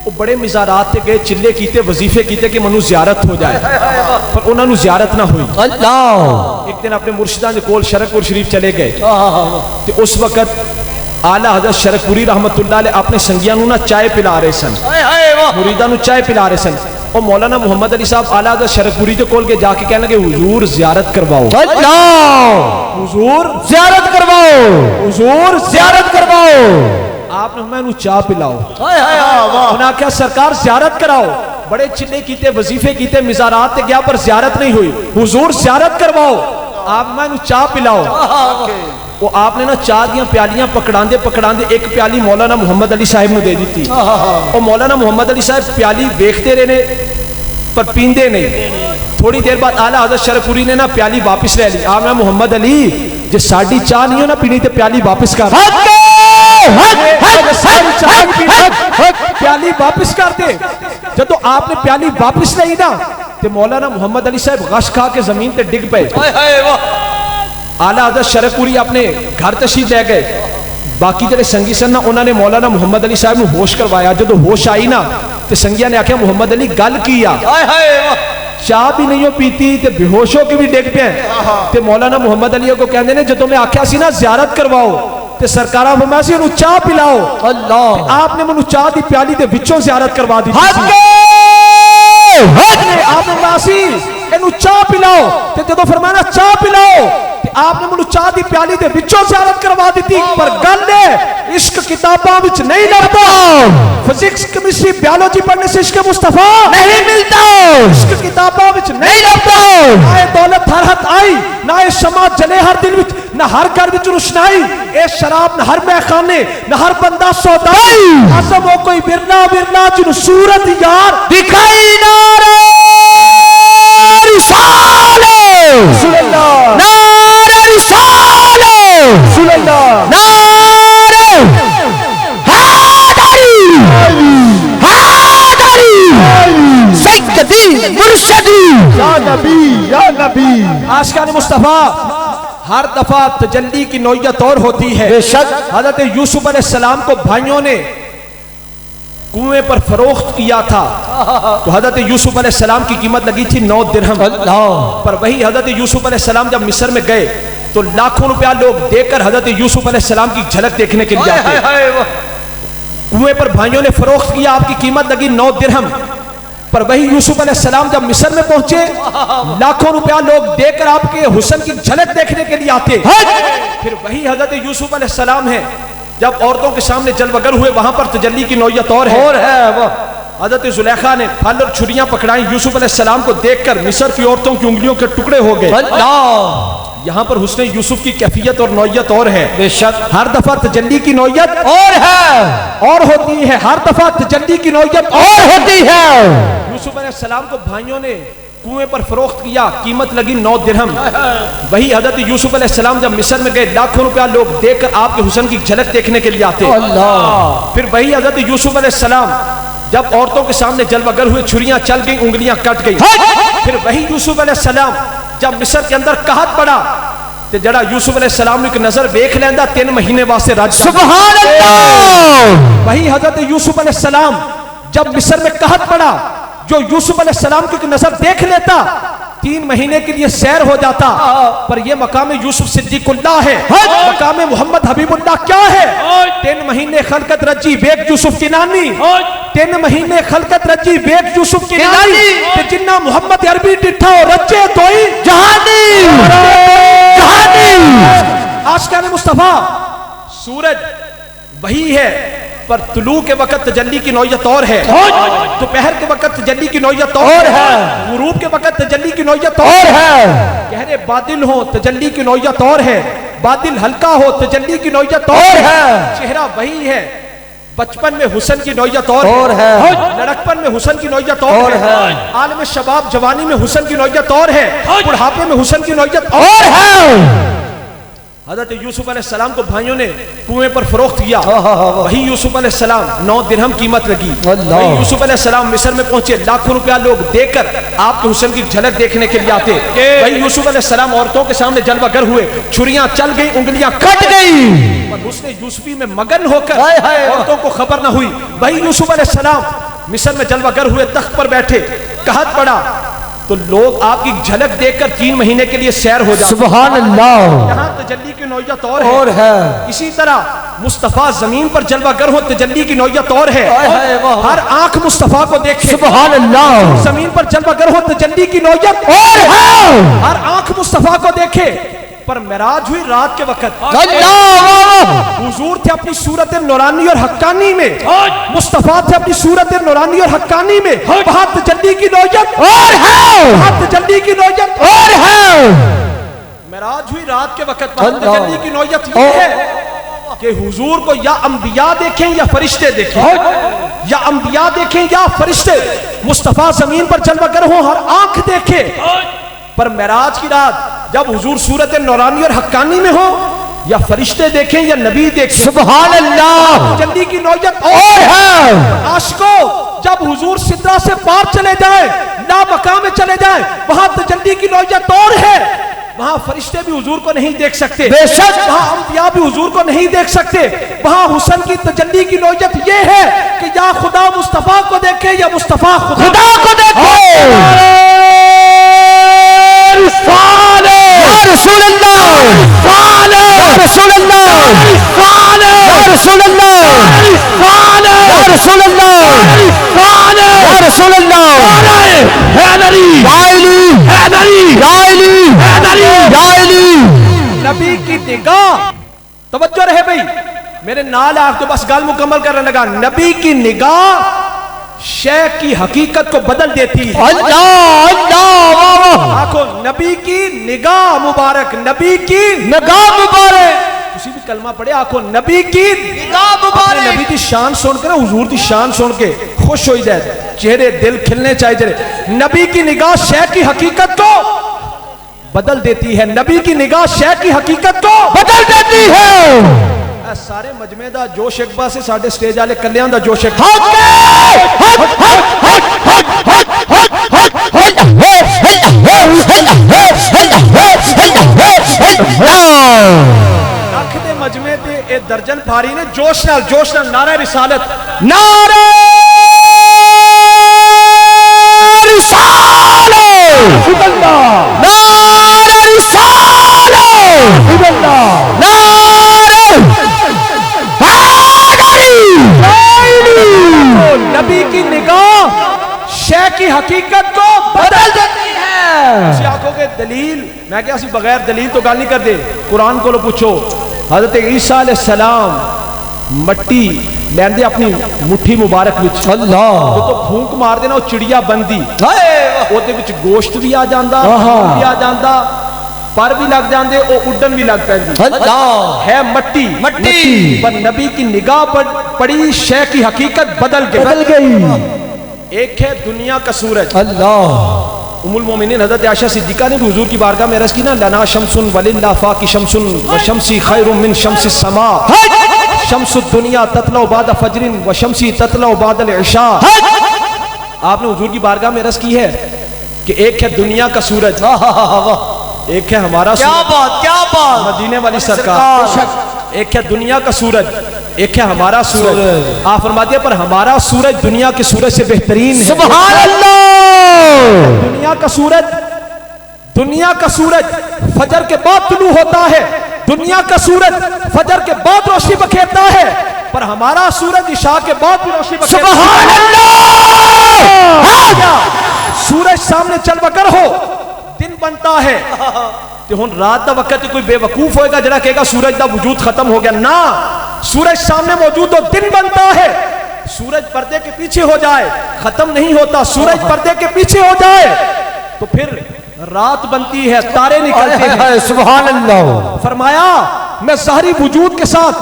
वो बड़े मिजारात ते गए, चिल्ले कीते, वजीफे कीते कि मनु जियारत हो जाए, पर उन्होंने जियारत ना हुई। अल्लाह। एक दिन अपने मुर्शिदां दे कोल शरकपुर शरीफ चले गए, तो उस वक्त आला हजरत शरकपुरी रहमतुल्लाह अलैह अपने संगियां नूं ना चाय पिला रहे सन, मुरीदां नूं चाय पिला रहे सन। और मौलाना मोहम्मद अली साहब आला हजरत शरकपुरी के कोल के जाके कहने लगे हुजूर जियारत करवाओ, हुजूर जियारत करवाओ, हुजूर जियारत करवाओ। आपने मैं चाह पिलाओ, उन्हें क्या सरकार जियारत कराओ। बड़े चिल्ले कीते, वजीफे कीते, मिजारात ते गया पर जियारत नहीं हुई। हुजूर जियारत करवाओ, आप मैं चाह पिलाओ। वो आपने ना चाह दियां प्यालियां पकड़ांदे पकड़ांदे एक प्याली मौलाना मोहम्मद अली साहब ने दे दी थी। और मौलाना मोहम्मद अली साहब प्याली देखते रहे पर पींदे नहीं। थोड़ी देर बाद आला हजरत शरकपुरी ने ना प्याली वापस ले ली। आप मैं मोहम्मद अली जे साड़ी चाह नहीं हो ना पीनी तो प्याली वापस कर, प्याली वापस कर दे। जब तो आपने प्याली वापस ली ना तो मौलाना मोहम्मद अली साहब गश खा के जमीन पे डिग पे। आला हजरत शरकपुरी अपने घर तशरीफ ले गए। बाकी जेडे संगी सन ना उन्होंने मौलाना मोहम्मद अली साहब को होश करवाया। जो होश आई ना तो संगिया ने आख्या मोहम्मद अली गल की आ, चाह भी नहीं हो पीती ते बेहोश हो के भी डिग पे। ते मौलाना मोहम्मद अली को कहते हैं जो मैं आख्या सी ना जियारत करवाओ ते सरकारा फरमाया सी इहनूं चाह पिलाओ। अल्लाह। आपने मैनूं चाह दी प्याली दे विचों जियारत करवा दी। आपने मासी इहनूं चाह पिलाओ ते जदों फरमाया चाह पिलाओ ते आपने मैनूं चाह दी प्याली दे विचों जियारत करवा दी। पर गल है इश्क किताबां विच नहीं लभदा। फिजिक्स केमिस्ट्री बायोलॉजी पढ़ने से इश्क मुस्तफा नहीं मिलता। इश्क किताबां विच नहीं लभदा। ना दौलत हर हाथ आई, ना शमा जले हर दिल विच, ना हर घर विच रोशनाई, ए शराब न हर महखाने, न हर बंदा सौदाई। आजम हो कोई बिरला बिरला जिन सूरत यार दिखाई ना रे रिसाले नारे रिसाले नारे हैदरी हैदरी या नबी। आशिकान मुस्तफा हर दफा तजल्ली की नौयत और होती है। बेशक हजरत यूसुफ अलैहिस्सलाम को भाइयों ने कुएं पर फरोख्त किया था, तो हजरत यूसुफ अलैहिस्सलाम की कीमत लगी थी 9 दिरहम। पर वही हजरत यूसुफ अलैहिस्सलाम जब मिस्र में गए तो लाखों रुपया लोग देकर हजरत यूसुफ अलैहिस्सलाम की झलक देखने के लिए आते। कुएं पर भाइयों ने फरोख्त किया, आपकी कीमत लगी 9 दिरहम। पर वही यूसुफ अलैहिस्सलाम जब मिस्र में पहुंचे, लाखों रुपया लोग देकर आपके हुस्न की झलक देखने के लिए आते। फिर वही हजरत यूसुफ अलैहिस्सलाम है, जब औरतों के सामने जलवगर हुए वहां पर तजल्ली की नौयत और है। हजरत जुलेखा ने फल और छुरियां पकड़ाई, यूसुफ अलैहिस्सलाम को देखकर मिस्र की औरतों की उंगलियों के टुकड़े हो गए। यहाँ पर हुस्न यूसुफ की कैफियत और नौयत और है। बेशक हर दफा तजल्ली की नौयत और है, और होती है। हर दफा तजल्ली की नौयत और होती है। यूसुफ अलैहिस्सलाम को भाइयों ने कुएं पर फरोख्त किया, कीमत लगी 9 दिरहम। वही हजरत यूसुफ अलैहिस्सलाम जब मिस्र में गए, लाखों रुपया लोग देकर आपके हुस्न की झलक देखने के लिए आते। फिर वही हजरत यूसुफ अलैहिस्सलाम जब औरतों के सामने जलवगर हुए, छुरियां चल गई, उंगलियां कट गई। फिर वही यूसुफ अलैहिस्सलाम जब मिस्र के अंदर कहत पड़ा तो जड़ा यूसुफ अलैहिस्सलाम एक नजर देख लेंदा 3 महीने वास्ते राज। सुभान अल्लाह। वही हजरत यूसुफ अलैहिस्सलाम जब मिस्र में कहत पड़ा, जो यूसुफ अलैहिस्सलाम की एक नजर देख लेता 3 महीने के लिए सैर हो जाता। पर यह मकाम यूसुफ सिद्दीकुल्लाह है, मकाम मोहम्मद हबीबुल्लाह क्या है? 3 महीने खलकत रजी बेग यूसुफ की नानी, 3 महीने खलकत रजी बेग यूसुफ की नानी, ते जिन्ना मोहम्मद अरबी डिठा और रजे तोई जहानी जहानी। आशिकान मुस्तफा सूरज वही है, पर तुलू के वक्त तजल्ली की नौयत और है, दोपहर के वक्त तजल्ली की नौयत और है, गुरूब के वक्त तजल्ली की नौयत और है। गहरे बादल हो तजल्ली की नौयत और है, बादल हल्का हो तजल्ली की नौयत और है। चेहरा वही है, बचपन में हुस्न की नौयत और है, लड़कपन में हुस्न की नौयत और है, आलम शबाब जवानी में हुस्न की नौयत और है, बुढ़ापे में हुस्न की नौयत और है। हजरत यूसुफ अलैहिस्सलाम को भाइयों ने कुएं पर फरोख्त किया। वही यूसुफ अलैहिस्सलाम 9 दिरहम कीमत लगी। वही यूसुफ अलैहिस्सलाम मिस्र में पहुंचे, लाखों रुपया लोग देकर आपके हुस्न की झलक देखने के लिए आते। वही यूसुफ अलैहिस्सलाम औरतों के सामने जलवगर हुए, छुरियां चल गई, उंगलियां कट गई, पर हुस्न यूसुफी में मगन होकर औरतों को खबर न हुई। वही यूसुफ अलैहिस्सलाम मिस्र में जलवगर हुए, तख्त पर बैठे, कहत पड़ा तो लोग आपकी झलक देखकर 3 महीने के लिए सैर हो जाते। सुभान अल्लाह। यहाँ तजल्ली की नौयत और है। इसी तरह मुस्तफा जमीन पर जलवागर हो, तजल्ली की नौयत और है। हर आंख मुस्तफा को देखे। सुभान अल्लाह। जमीन पर जलवागर हो, तजल्ली की नौयत और है। हर आंख मुस्तफा को देखे। पर मेराज हुई रात के वक्त, हुजूर थे अपनी सूरत नूरानी और हक्कानी में, मुस्तफा थे अपनी सूरत नूरानी और हक्कानी में। वहां तजल्ली की नौयत और है, वहां तजल्ली की नौयत और है। मेराज हुई रात के वक्त, वहां तजल्ली की नौयत ये है कि हुजूर को या अंबिया देखें या फरिश्ते देखें, या अंबिया देखें या फरिश्ते। मुस्तफा जमीन पर जलवागर हो, हर आंख देखे। पर मेराज की रात जब हुजूर सूरत नूरानी और हक्कानी में हो, या फरिश्ते देखें या नबी देखें, सुभान अल्लाह, जल्दी की नौयत और है। आशिकों, जब हुजूर सिदरा से पार चले जाए, ला मकाम में चले जाए, वहां तजल्ली की नौयत और है। वहां फरिश्ते भी हुजूर को नहीं देख सकते, बेशक वहां अंबिया भी हुजूर को नहीं देख सकते। वहां हुस्न की तजल्ली की नौयत ये है कि या खुदा मुस्तफा को देखे या मुस्तफा खुदा को देखे। नबी की निगाह, तवज्जो रहे भाई, मेरे नाल आख तो बस गल मुकम्मल करने लगा। नबी की निगाह शय की हकीकत को बदल देती है। अल्लाह अल्लाह। आखो नबी की निगाह मुबारक, नबी की निगाह मुबारक। किसी भी कलमा पढ़े, आखो नबी की निगाह मुबारक। नबी की शान सुन के ना, हुजूर की शान सुन के खुश हो जाए, चेहरे दिल खिलने चाहिए। नबी की निगाह शय की हकीकत को बदल देती है, नबी की निगाह शय की हकीकत को बदल देती है। सारे मजमे दा जोश एक बार से साढ़े स्टेज वाले कल्याण दा जोश एक दे मजमे ते ए दर्जन फारी ने जोश नाल नारा रिसालत नारे नबी की निगाह शय की हकीकत को बदल देती है। आंखों के दलील मैं क्या बगैर दलील तो गाल नहीं कर दे। कुरान को लो पूछो, हजरत ईसा अलैहिस्सलाम मट्टी लेंदे अपनी मुट्ठी मुबारक विच अल्लाह तो फूंक मार देना वो चिड़िया बनदी ओदे विच गोश्त भी आ जांदा भी आ जांदा पर भी लग जाते वो उड्डन भी लग पैंदी है मट्टी पर नबी की निगाह पर पड़ी शय की हकीकत बदल गई। एक है दुनिया का सूरज अल्लाह। उम्मुल मोमिनीन हज़रत आयशा सिद्दीक़ा ने भी हुजूर की बारगाह में अर्ज़ की ना लना शम्सुन वलिल्लाह फाकी शम्सुन व शम्सी खैरुम मिन शम्सिस समा शम्सुद दुनिया ततला बाद फजरिन व शम्सी ततला बाद इशा। आपने हुजूर की बारगाह में अर्ज़ की है कि एक है दुनिया का सूरज, एक है हमारा क्या बात मदीने वाली सरकार। एक है दुनिया का सूरज, एक है हमारा सूरज। आप फरमाते हैं पर हमारा सूरज दुनिया के सूरज से बेहतरीन है। सुभान अल्लाह। दुनिया का सूरज फजर के बाद तुलू होता है, दुनिया का सूरज फजर के बाद रोशनी बखेरता है, पर हमारा सूरज इशा के बाद भी रोशनी बखेरता है। सुभान अल्लाह। सूरज सामने चल बकर हो दिन बनता है तो हुन रात का वक्त कोई बेवकूफ होएगा जरा कहेगा सूरज का वजूद खत्म हो गया ना। सूरज सामने मौजूद हो दिन बनता है। सूरज पर्दे के पीछे हो जाए खत्म नहीं होता, सूरज पर्दे के पीछे हो जाए तो फिर रात बनती है, तारे निकलते हैं। सुभान अल्लाह। फरमाया मैं ज़ाहिरी वजूद के साथ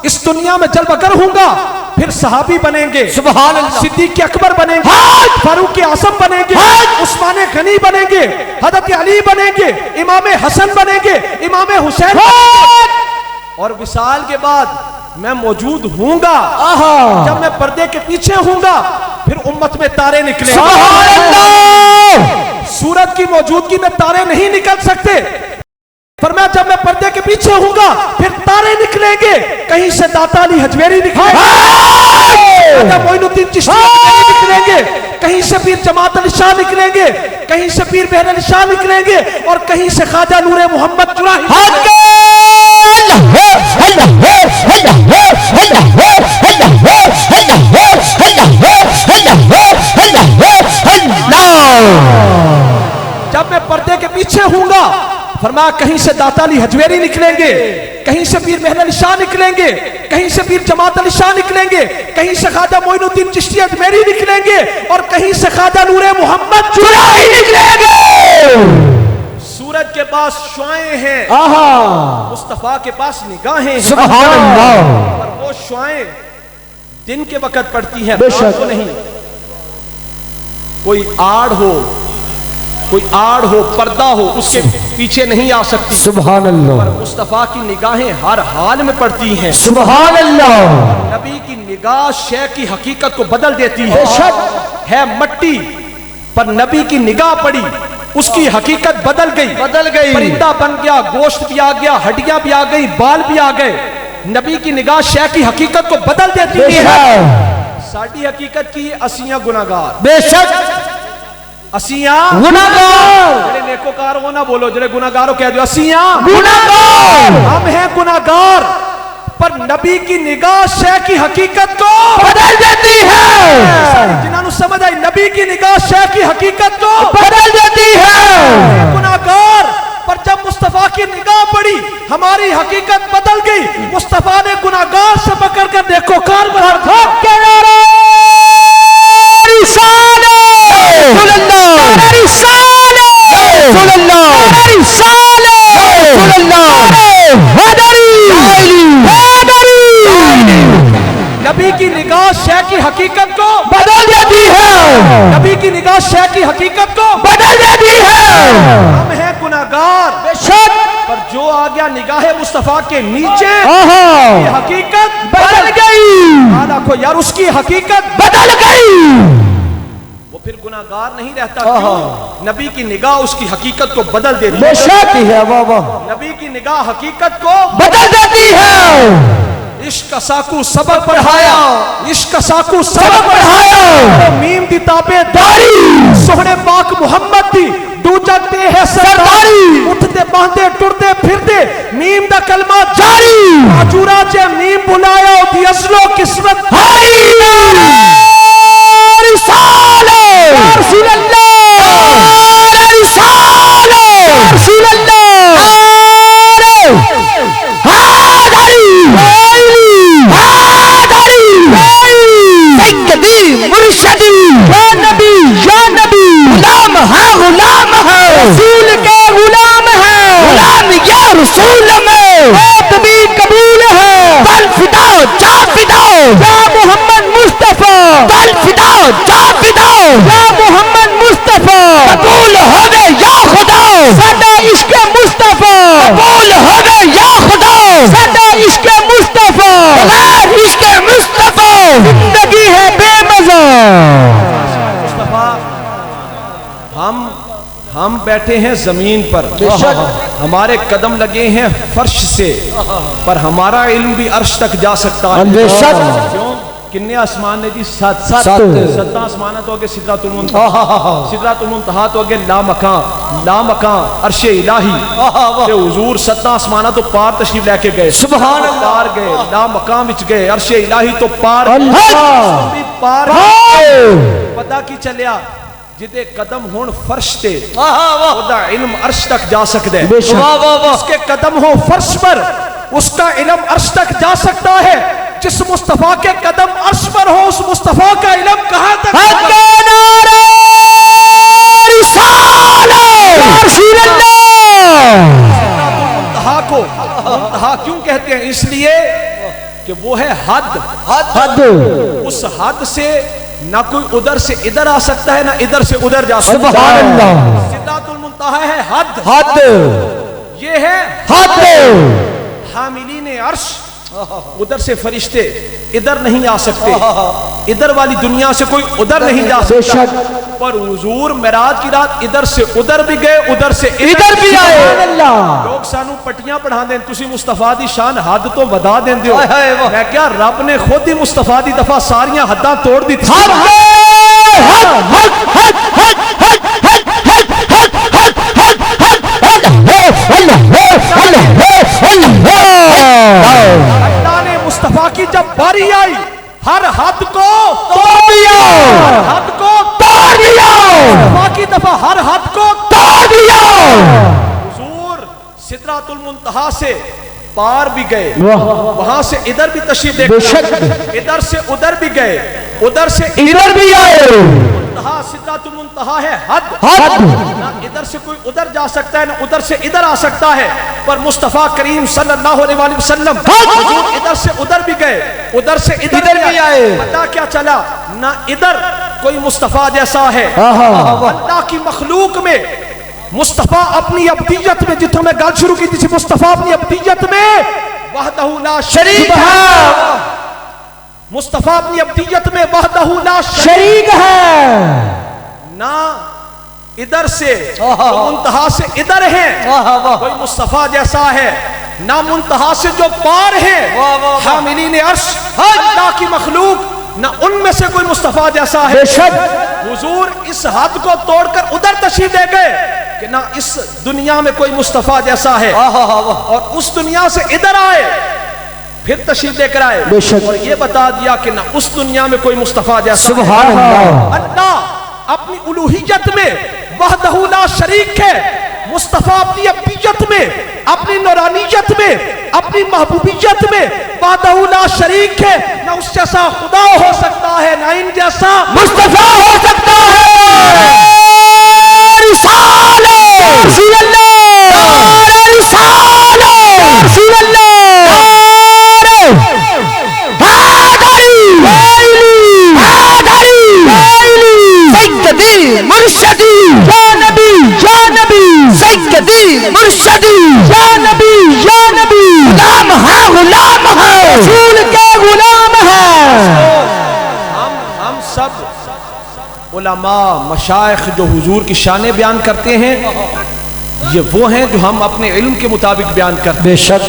इस दुनिया में जल बकर हूंगा, फिर सहाबी बनेंगे, सुभान अल्लाह, सिद्दीक़ अकबर बनेंगे, फारूक आज़म बनेंगे, उस्मान गनी बनेंगे, हज़रत अली बनेंगे, इमाम हसन बनेंगे, इमाम हुसैन, और विसाल के बाद मैं मौजूद हूंगा। जब मैं पर्दे के पीछे हूंगा फिर उम्मत में तारे निकलेंगे। सूरज की मौजूदगी में तारे नहीं निकल सकते। फरमाया जब मैं पर्दे के पीछे हूंगा फिर तारे निकलेंगे। कहीं से दाता अली हजवेरी निकलेंगे, मोइनुद्दीन चिश्ती निकलेंगे, कहीं से पीर जमात अली शाह निकलेंगे, कहीं से पीर बहर अली शाह निकलेंगे, और कहीं से ख्वाजा नूरे मोहम्मद चुराही। जब मैं पर्दे के पीछे हूंगा फरमाया कहीं से दाता अली हजवेरी निकलेंगे, कहीं से पीर मेहर अली शाह निकलेंगे, कहीं से पीर जमात अली शाह निकलेंगे, कहीं से ख्वाजा मोइनुद्दीन चिश्ती अजमेरी निकलेंगे, और कहीं से ख्वाजा नूरे मोहम्मद चुराही निकलेंगे। सूरज के पास शुआएं हैं, मुस्तफा के पास निगाहें हैं। सुभान अल्लाह। पर वो शुआएं दिन के वक्त पड़ती हैं, रात को नहीं। कोई आड़ हो पर्दा हो उसके पीछे नहीं आ सकती। सुभान अल्लाह। पर मुस्तफा की निगाहें हर हाल में पड़ती हैं। सुभान अल्लाह। नबी की निगाह शय की हकीकत को बदल देती है। है मट्टी पर नबी की निगाह पड़ी, उसकी हकीकत बदल गई। परिंदा बन गया, गोश्त भी आ गया, हड्डियां भी आ गई, बाल भी आ गए। नबी की निगाह शय की हकीकत को बदल देती है। साड़ी हकीकत की असियां गुनाहगार, बेशक असियां गुनाहगार। जेड़े नेकोकार हो ना बोलो, जेड़े गुनाहगार हो कह दो असियां गुनाहगार। हम हैं गुनाहगार, पर नबी की निगाह शय की हकीकत को बदल देती है। जिन्होंने समझ आई नबी की निगाह शय की हकीकत को बदल देती है। गुनाहगार, पर जब मुस्तफा की निगाह पड़ी हमारी हकीकत बदल गई। मुस्तफा ने गुनाहगार से पकड़ कर देखो कार बना के नबी की निगाह शय की हकीकत को बदल देती है। नबी की निगाह शय की हकीकत को बदल देती है। हम हैं गुनाहगार, बेशक, पर जो आ गया निगाह मुस्तफा के नीचे हकीकत बदल गई। देखो यार उसकी हकीकत बदल गई। वो फिर गुनाहगार नहीं रहता। क्यों? नबी की निगाह उसकी हकीकत को बदल देती है। बेशक है, वाह वाह, नबी की निगाह हकीकत को बदल देती है। इश्क साकू सबक पढ़ाया, इश्क साकू सबक पढ़ाया, मीम दी ताबे दारी सोहने पाक मुहम्मद दी दूजा ते है सरदारी, उठते बांधे टुरते फिरते मीम दा कलमा जारी, आजूरा जे मीम बुलाया दी असलो किस्मत हारी। रिसाले रसूल अल्लाह, रिसाले रसूल अल्लाह, मुर्शदी या नबी गुलाम है, गुलाम है, रसूल के गुलाम है, गुलाम या रसूल में बात भी कबूल है। कल फिदाओ जा फिदाओ या मोहम्मद मुस्तफा, कल फिदाओ जा फिदाओ या मोहम्मद मुस्तफा, कबूल होवे या खुदा साडा इश्क मुस्तफा, कबूल होवे या खुदा साडा इश्क मुस्तफा, बगैर इश्क मुस्तफा जिंदगी है बेमज़ा। मुस्तफा हम बैठे हैं जमीन पर, हमारे कदम लगे हैं फर्श से, पर हमारा इल्म भी अर्श तक जा सकता है। क्यों? किन्ने आसमान ने जी? 7 आसमान तो अगे सिदरातुल मुंतहा तो अगे लामकान अर्शे इलाही ते हुजूर 7 आसमान तो पार तशरीफ लेके गए। सुभान अल्लाह। पार गए, लामकान विच गए, अर्शे इलाही तो पार पार पता की चलिया जिदे कदम होन फर्श ते ओदा इल्म अर्श तक जा सकदा है। जिसके कदम हो फर्श पर उसका इल्म अर्श तक जा सकता है। जिस मुस्तफा के कदम अर्श पर हो उस मुस्तफा का इल्म कहां तक? मुंतहा को मुंतहा क्यों कहते हैं? इसलिए कि वो है हद। उस हद से ना कोई उधर से इधर आ सकता है, ना इधर से उधर जा सकता है। सिदरातुल मुंतहा है हद। ये है हद। हामिलीन अर्श, उधर से फरिश्ते इधर नहीं आ सकते, इधर वाली दुनिया से कोई उधर नहीं जा सकता। पर हुजूर मेराज की रात इधर से उधर भी गए, उधर से इधर भी आए। लोग सानू पट्टियां पढ़ा दें, तुसी मुस्तफा दी शान हद तो वधा देंदे हो। मैं क्या रब ने खुद ही मुस्तफा दी दफा सारियां हद्दां तोड़ दी थी। अल्लाह ने मुस्तफा की जब बारी आई हर हद को तोड़ दिया, हद को तोड़ दिया। मुस्तफा की दफा हर हद को तोड़ दिया। हुजूर सिदरातुल मुंतहा से पार भी गए, वहां से इधर भी तशरीफ लेके, इधर से उधर भी गए, उधर से इधर भी आए। मुंतहा सिदरातुल मुंतहा है हद। ना इधर से कोई उधर जा सकता है, ना उधर से इधर आ सकता है। पर मुस्तफा करीम सल्लल्लाहु अलैहि वसल्लम इधर से उधर भी गए, उधर से इधर भी आए। पता क्या चला? ना इधर कोई मुस्तफा जैसा है। अल्लाह की मखलूक में मुस्तफा अपनी अब्दियत में, जिथों मैं गल शुरू की थी, मुस्तफा अपनी अब्दियत में वहदहू ला शरीक है। मुस्तफा अपनी अब्दियत में वहदहू ला शरीक है। ना इधर से मुंतहा से इधर है कोई मुस्तफा जैसा है, ना मुंतहा से जो पार है हामिलीन अर्श अल्लाह की मखलूक, ना उनमें से कोई मुस्तफा जैसा है। हुजूर इस हद को तोड़कर उधर तशरीफ दे गए कि ना इस दुनिया में कोई मुस्तफा जैसा है, और उस दुनिया से इधर आए, फिर तशरीफ लेकर आए और ये बता दिया कि ना उस दुनिया में कोई मुस्तफा जैसा। सुभान अल्लाह। अल्लाह अपनी उलूहियत में वहदहू ला शरीक है। मुस्तफा अपनी अब्दियत में, अपनी नूरानियत में, अपनी महबूबियत में वहदहू ला शरीक है। ना उस जैसा खुदा हो सकता है, ना इन जैसा मुस्तफा हो सकता है। रिसाले रसूल अल्लाह, रिसाले रसूल अल्लाह, मुर्शदी या नबी, या नबी सैयदी मुर्शदी या नबी, या नबी गुलाम है, गुलाम है, रसूल के गुलाम है। हम सब उलमा मशाइख जो हुजूर की शाने बयान करते हैं, ये वो हैं जो हम अपने इल्म के मुताबिक बयान करते हैं। बेशक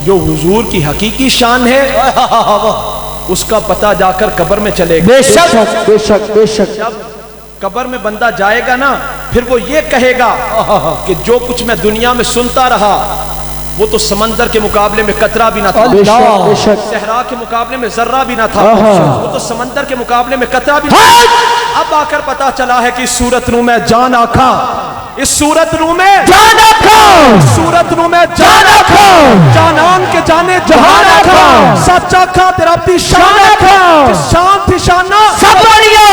जो हुजूर की हकीकी शान है उसका पता जाकर कब्र में चलेगा। बेशक बेशक बेशक। जब कब्र में बंदा जाएगा ना, फिर वो ये कहेगा कि जो कुछ मैं दुनिया में सुनता रहा वो तो समंदर के मुकाबले में कतरा भी ना था, सहरा के मुकाबले में जर्रा भी ना था, वो तो समंदर के मुकाबले में कतरा भी ना था। अब आकर पता चला है कि इस सूरत रू में जान आखा, इस सूरत रू में जान आखा, सूरत रू में जान आखा, जानान के जाने जहान आखा, सच्चा खा तेरा अपनी शान आखा, शान थी शाना सब बढ़िया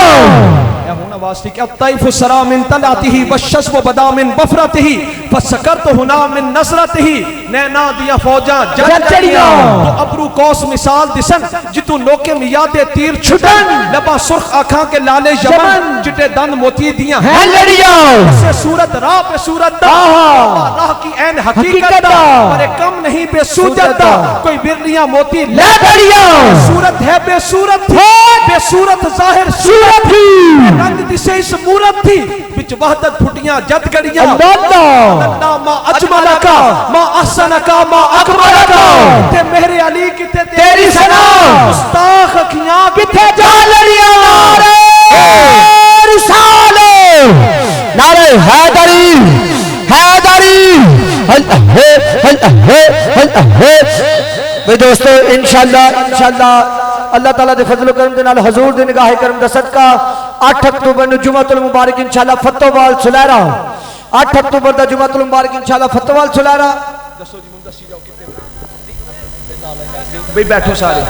अबरू कौस मिसाल दिसन जितू लोके मिया दे तीर छुटन, लबा सुर्ख आँखा के लाले यमन चिटे दंद मोती दिया है लड़ियां, से सूरत राह पे सूरत राह की ऐन हकीकत पर कम नहीं बेसूरत, कोई बिरलियां मोती ले लड़ियां, सूरत है बेसूरत थी, बेसूरत जाहिर सूरत थी, रंग दिसे इस मूरत थी, बिच वहदत फुटियां जद गड़ियां, अल्लाह मा अजमल का मा अहसन का मा अकबर का, ते मेरे अली किते तेरी सना, मुस्ताख अखियां किथे जा लड़ियां, नारे रिसाले, नारे हैदरी हैदरी। भाई दोस्तों इंशाअल्लाह अल्लाह ताला दे फजल करम दे नाल हजूर दे निगाह करम दा सदका 8 अक्तूबर नु जुमातुल मुबारक इंशाअल्लाह फतोवाल सुलैरा, 8 अक्तूबर दा जुमातुल मुबारक इंशाअल्लाह फतोवाल सुलैरा। दसो जी मुंदसी जाओ कितने भाई बैठो सारे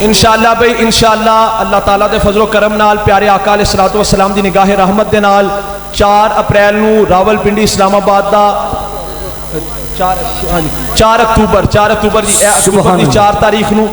इंशाअल्लाह। भाई इंशाअल्लाह अल्लाह ताला दे फजल करम नाल प्यारे आका अलैहिस्सलातु वस्सलाम दी निगाह रहमत दे नाल 4 अप्रैल नु रावलपिंडी इस्लामाबाद दा 4 अक्तूबर जी 4 तारीख नु